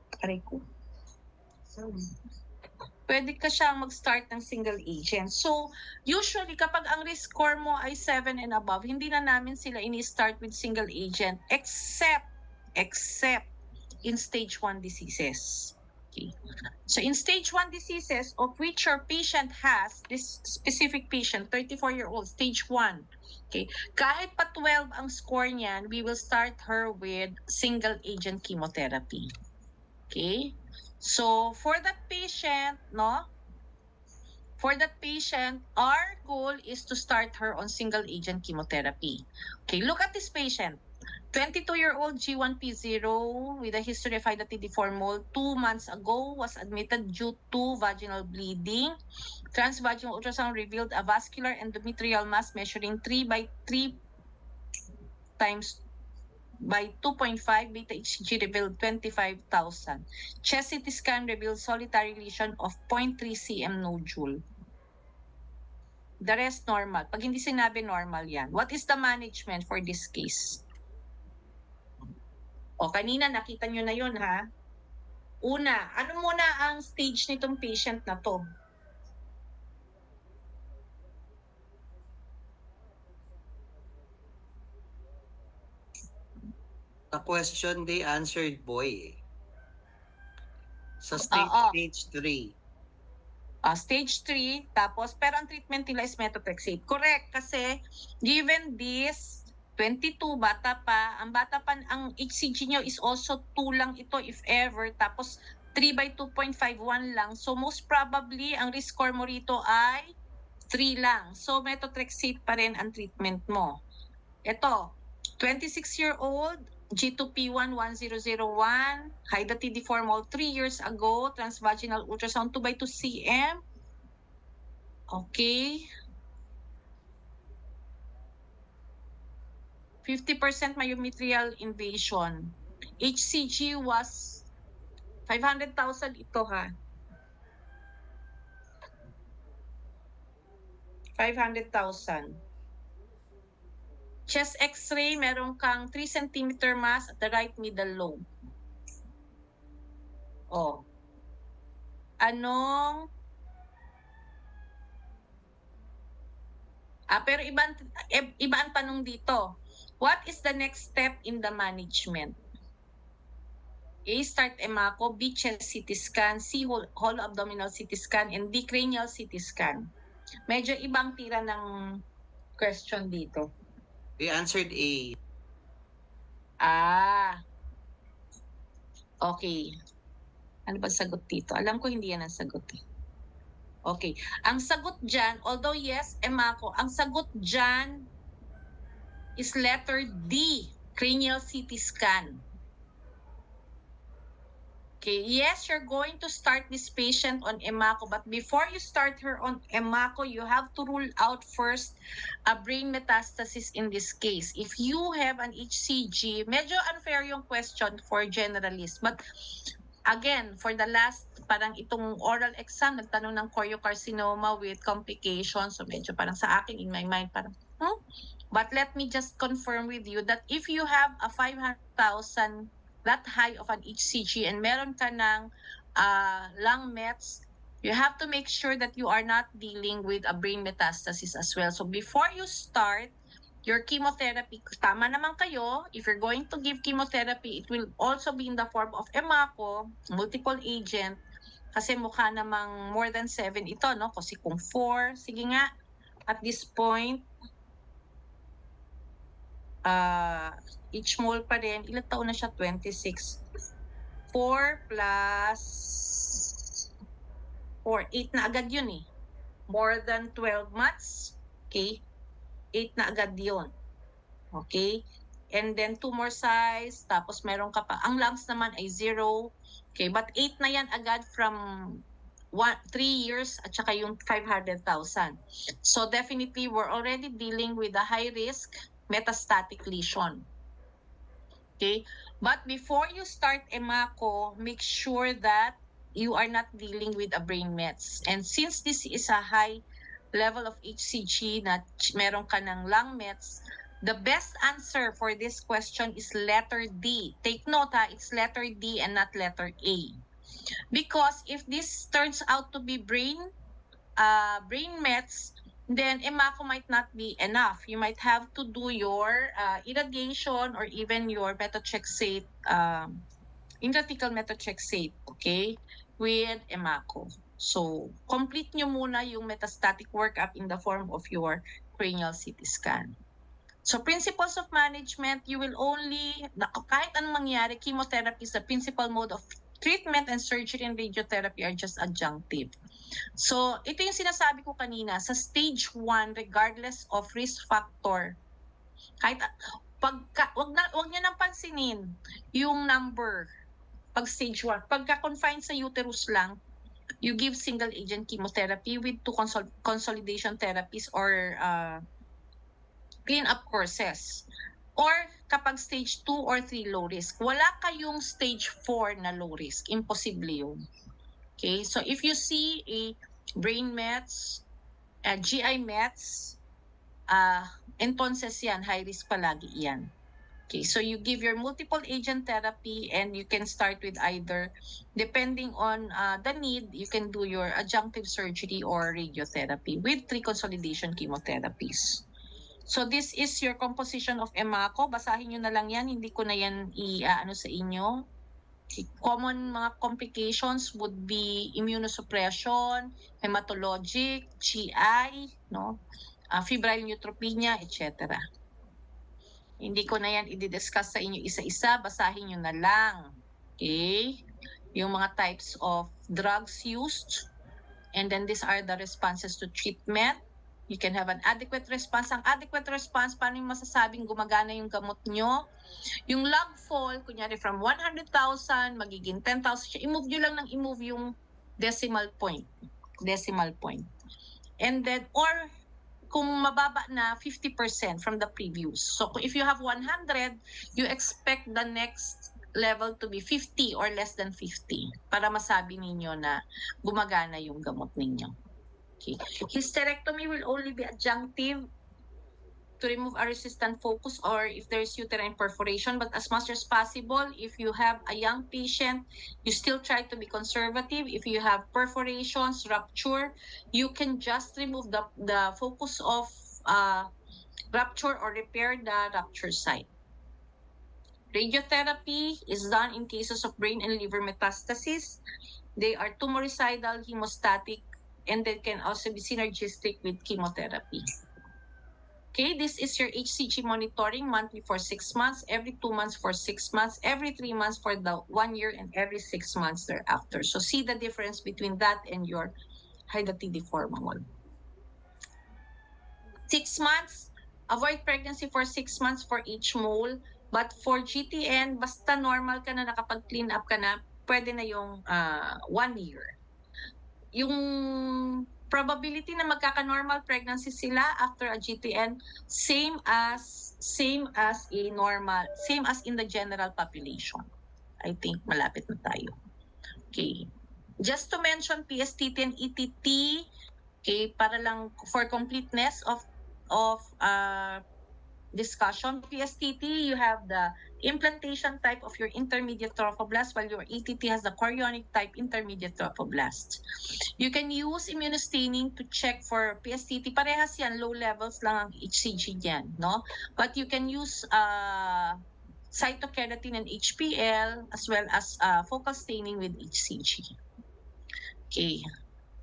pwede ka siyang mag-start ng single agent. So, usually, kapag ang risk score mo ay 7 and above, hindi na namin sila ini-start with single agent except in stage 1 diseases. Okay. So in stage 1 diseases of which your patient has, this specific patient, 34-year-old, stage 1, okay, kahit pa 12 ang score niyan, we will start her with single agent chemotherapy. Okay? So for that patient, our goal is to start her on single agent chemotherapy. Okay, look at this patient. 22-year-old G1P0 with a history of hydatidiform mold 2 months ago was admitted due to vaginal bleeding. Transvaginal ultrasound revealed a vascular endometrial mass measuring 3 by 3 times by 2.5. Beta HCG revealed 25,000. Chest CT scan revealed solitary lesion of 0.3 cm nodule. The rest normal. Pag hindi sinabi normal yan. What is the management for this case? O, kanina nakita nyo na yun, ha? Una, ano muna ang stage nitong patient na to? The question they answered boy. Sa Oo. stage 3. Stage 3, tapos, pero ang treatment nila is methotrexate. Correct, kasi given this, 22, bata pa, ang HCG nyo is also 2 lang ito if ever, tapos 3 by 2.51 lang. So most probably, ang risk score mo rito ay 3 lang. So methotrexate pa rin ang treatment mo. Ito, 26-year-old, G2P11001, Hydatidiform 3 years ago, transvaginal ultrasound 2 by 2 cm. Okay. 50% myometrial invasion. HCG was 500,000 ito ha. 500,000. Chest x-ray, meron kang 3 cm mass at the right middle lobe. Oh. Anong pero iba ang tanong dito. What is the next step in the management? A, start EMACO, B, chest CT scan, C, whole abdominal CT scan, and D, cranial CT scan. Medyo ibang tira ng question dito. We answered A. Okay. Ano ba sagot dito? Alam ko hindi yan ang sagot eh. Okay. Ang sagot dyan, although yes, EMACO, ang sagot dyan is letter D, cranial CT scan. Okay, yes, you're going to start this patient on EMACO, but before you start her on EMACO, you have to rule out first a brain metastasis in this case. If you have an HCG, medyo unfair yung question for generalist, but again, for the last, parang itong oral exam, nagtanong ng choriocarcinoma with complications, so medyo parang sa akin, in my mind, parang, But let me just confirm with you that if you have a 500,000 that high of an HCG and meron ka ng lung mets, you have to make sure that you are not dealing with a brain metastasis as well. So before you start your chemotherapy, tama naman kayo, if you're going to give chemotherapy, it will also be in the form of EMACO, multiple agent, kasi mukha namang more than 7 ito, no? Kasi kung 4, sige nga, at this point, each mole pa rin, ilang taon na siya? 26. 4 plus 4, 8 na agad yun eh. More than 12 months, okay? 8 na agad yun. Okay? And then tumor size, tapos meron ka pa. Ang lumps naman ay 0. Okay, but 8 na yan agad from 3 years at saka yung 500,000. So definitely, we're already dealing with a high risk metastatic lesion. Okay? But before you start EMACO, make sure that you are not dealing with a brain mets. And since this is a high level of HCG na meron ka ng lung mets, the best answer for this question is letter D. Take note ha, it's letter D and not letter A. Because if this turns out to be brain mets, then EMACO might not be enough. You might have to do your irradiation or even your methotrexate, intrathecal methotrexate, okay, with EMACO. So, complete nyo muna yung metastatic workup in the form of your cranial CT scan. So, principles of management, you will only, kahit anong mangyari, chemotherapy is the principal mode of treatment and surgery and radiotherapy are just adjunctive. So, ito yung sinasabi ko kanina, sa stage 1, regardless of risk factor, kahit wag niyo nang pansinin yung number pag stage 1. Pagka-confined sa uterus lang, you give single agent chemotherapy with 2 consolidation therapies or clean-up courses. Or kapag stage 2 or 3 low risk, wala kayong stage 4 na low risk. Imposible yun. Okay, so if you see a brain mets, GI mets, entonces yan, high risk palagi yan. Okay, so you give your multiple agent therapy and you can start with either, depending on the need, you can do your adjunctive surgery or radiotherapy with 3 consolidation chemotherapies. So this is your composition of EMACO. Basahin nyo na lang yan. Hindi ko na yan i-ano sa inyo. Common mga complications would be immunosuppression, hematologic, GI, no? Febrile neutropenia, etc. Hindi ko na yan i-discuss sa inyo isa-isa, basahin nyo na lang. Okay? Yung mga types of drugs used, and then these are the responses to treatment. You can have an adequate response. Ang adequate response, paano yung masasabing gumagana yung gamot nyo? Yung log fall, kunyari from 100,000, magiging 10,000 siya. I-move nyo lang ng i-move yung decimal point. Decimal point. And then, or kung mababa na 50% from the previous. So if you have 100, you expect the next level to be 50 or less than 50 para masabi ninyo na gumagana yung gamot ninyo. Okay. Hysterectomy will only be adjunctive to remove a resistant focus or if there's uterine perforation, but as much as possible, if you have a young patient, you still try to be conservative. If you have perforations, rupture, you can just remove the focus of rupture or repair the rupture site. Radiotherapy is done in cases of brain and liver metastasis. They are tumoricidal, hemostatic, and they can also be synergistic with chemotherapy. Okay, this is your HCG monitoring monthly for 6 months, every 2 months for 6 months, every 3 months for the 1 year, and every 6 months thereafter. So see the difference between that and your hydatidiformol. 6 months, avoid pregnancy for 6 months for each mole. But for GTN, basta normal ka na, nakapag-clean up ka na, pwede na yung 1 year. Yung probability na magkaka-normal pregnancy sila after a GTN, same as in the general population. I think malapit na tayo. Okay. Just to mention PSTT and ETT, okay, para lang for completeness of discussion. PSTT, you have the implantation type of your intermediate trophoblast, while your ETT has the chorionic type intermediate trophoblast. You can use immunostaining to check for PSTT. Parehas yan, low levels lang ang HCG yan, no? But you can use cytokeratin and HPL as well as focal staining with HCG. Okay.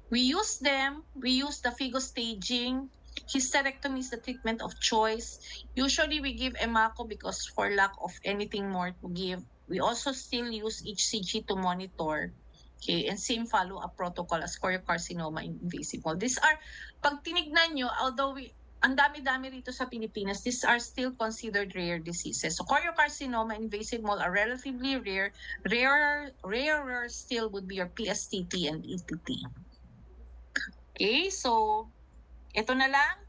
We use the FIGO staging. Hysterectomy is the treatment of choice. Usually we give EMACO because for lack of anything more to give. We also still use HCG to monitor. Okay, and same follow-up protocol as choriocarcinoma invasive mole. These are, pag tinignan nyo, although ang dami-dami rito sa Pilipinas, these are still considered rare diseases. So choriocarcinoma invasive mole are relatively rare. Rarer still would be your PSTT and ETT. Okay, so ito na lang.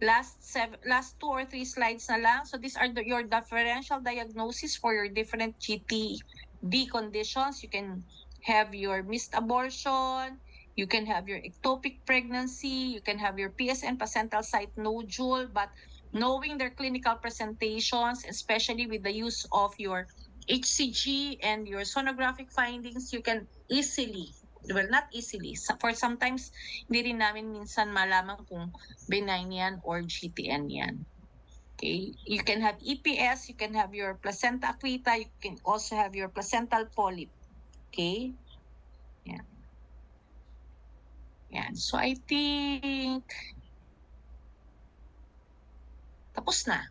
Last 2 or 3 slides na lang. So these are your differential diagnosis for your different GTD conditions. You can have your missed abortion. You can have your ectopic pregnancy. You can have your PSN, placental site nodule. But knowing their clinical presentations, especially with the use of your HCG and your sonographic findings, you can easily, well, not easily. For sometimes, hindi rin namin minsan malaman kung benign yan or GTN yan. Okay? You can have EPS, you can have your placenta acquita, you can also have your placental polyp. Okay? Yan. Yan. So, I think tapos na.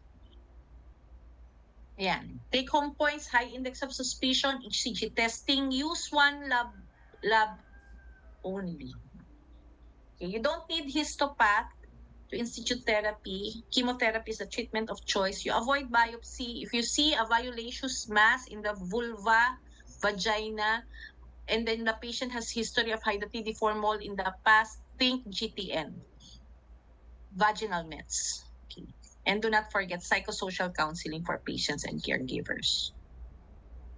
Ayan. Take home points, high index of suspicion, HCG testing, use one lab only. Okay, you don't need histopath to institute therapy. Chemotherapy is a treatment of choice. You avoid biopsy. If you see a violaceous mass in the vulva, vagina, and then the patient has history of hydatidiform mole in the past, think GTN. Vaginal mets. Okay. And do not forget psychosocial counseling for patients and caregivers.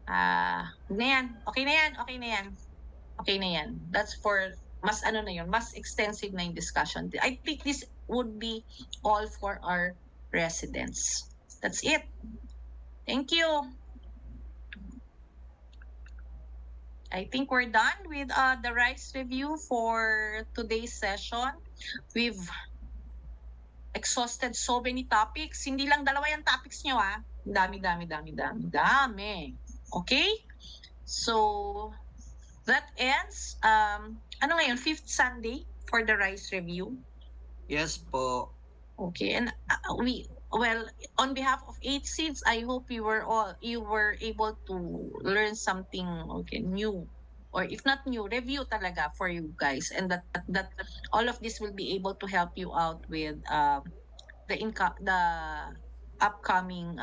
Okay na yan. That's for mas mas extensive na yung discussion. I think this would be all for our residents. That's it. Thank you. I think we're done with the rights review for today's session. We've exhausted so many topics. Hindi lang 2 yung topics nyo, Dami. Okay? So that ends, ano ngayon, fifth Sunday for the rice review. Yes po. Okay, and well, on behalf of Eight Seeds, I hope you were able to learn something, okay, new, or if not new, review talaga for you guys, and that all of this will be able to help you out with the upcoming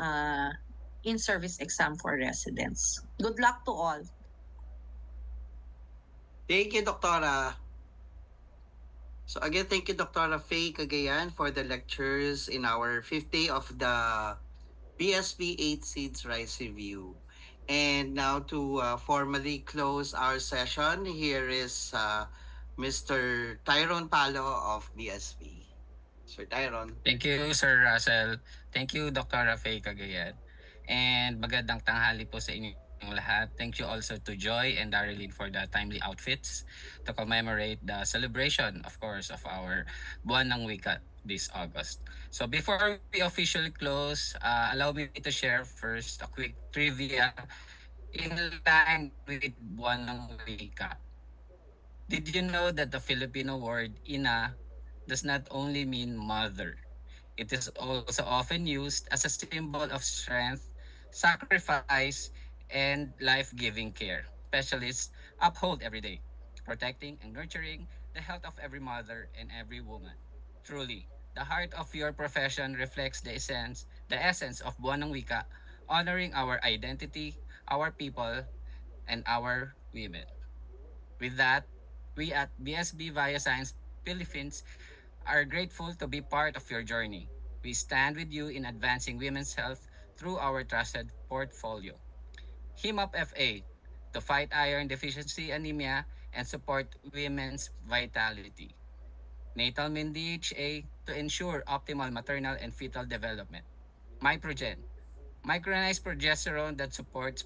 in-service exam for residents. Good luck to all. Thank you, Doktora. So again, thank you, Dr. Faye Cagayan, for the lectures in our fifth day of the BSB 8 Seeds Rice Review. And now to formally close our session, here is Mr. Tyrone Palo of BSB. Sir Tyrone. Thank you, Sir Russell. Thank you, Dr. Rafael Cagayan. And magandang tanghali po sa inyong lahat. Thank you also to Joy and Darlene for the timely outfits to commemorate the celebration, of course, of our Buwan ng Wika this August. So before we officially close, allow me to share first a quick trivia in line with Buwan ng Wika. Did you know that the Filipino word ina does not only mean mother? It is also often used as a symbol of strength, sacrifice, and life-giving care. Specialists uphold every day, protecting and nurturing the health of every mother and every woman. Truly, the heart of your profession reflects the essence of Buwan ng Wika, honoring our identity, our people, and our women. With that, we at BSB Via Science Philippines are grateful to be part of your journey. We stand with you in advancing women's health through our trusted portfolio. HEMOP FA to fight iron deficiency anemia and support women's vitality. Natal Min DHA to ensure optimal maternal and fetal development. MyProgen, micronized progesterone that supports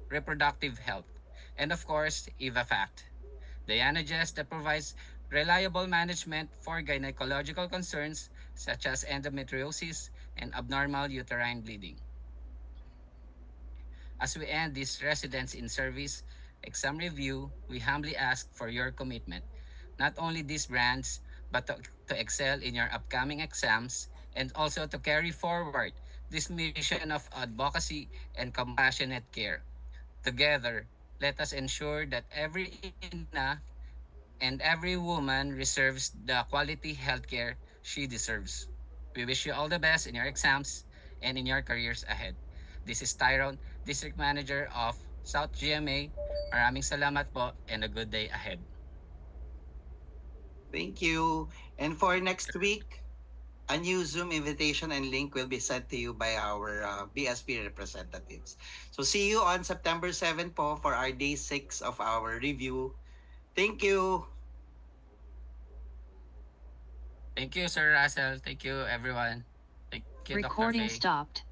reproductive health. And of course, EvaFact, Dianagest that provides reliable management for gynecological concerns such as endometriosis and abnormal uterine bleeding. As we end this residence in service exam review, we humbly ask for your commitment, not only these brands, but to excel in your upcoming exams and also to carry forward this mission of advocacy and compassionate care. Together, let us ensure that every ina and every woman reserves the quality healthcare she deserves. We wish you all the best in your exams and in your careers ahead. This is Tyrone, District Manager of South GMA. Maraming salamat po and a good day ahead. Thank you. And for next week, a new Zoom invitation and link will be sent to you by our BSP representatives. So see you on September 7 po for our day 6 of our review. Thank you. Thank you, Sir Russell. Thank you, everyone. Thank you, Dr. Recording Faye. stopped.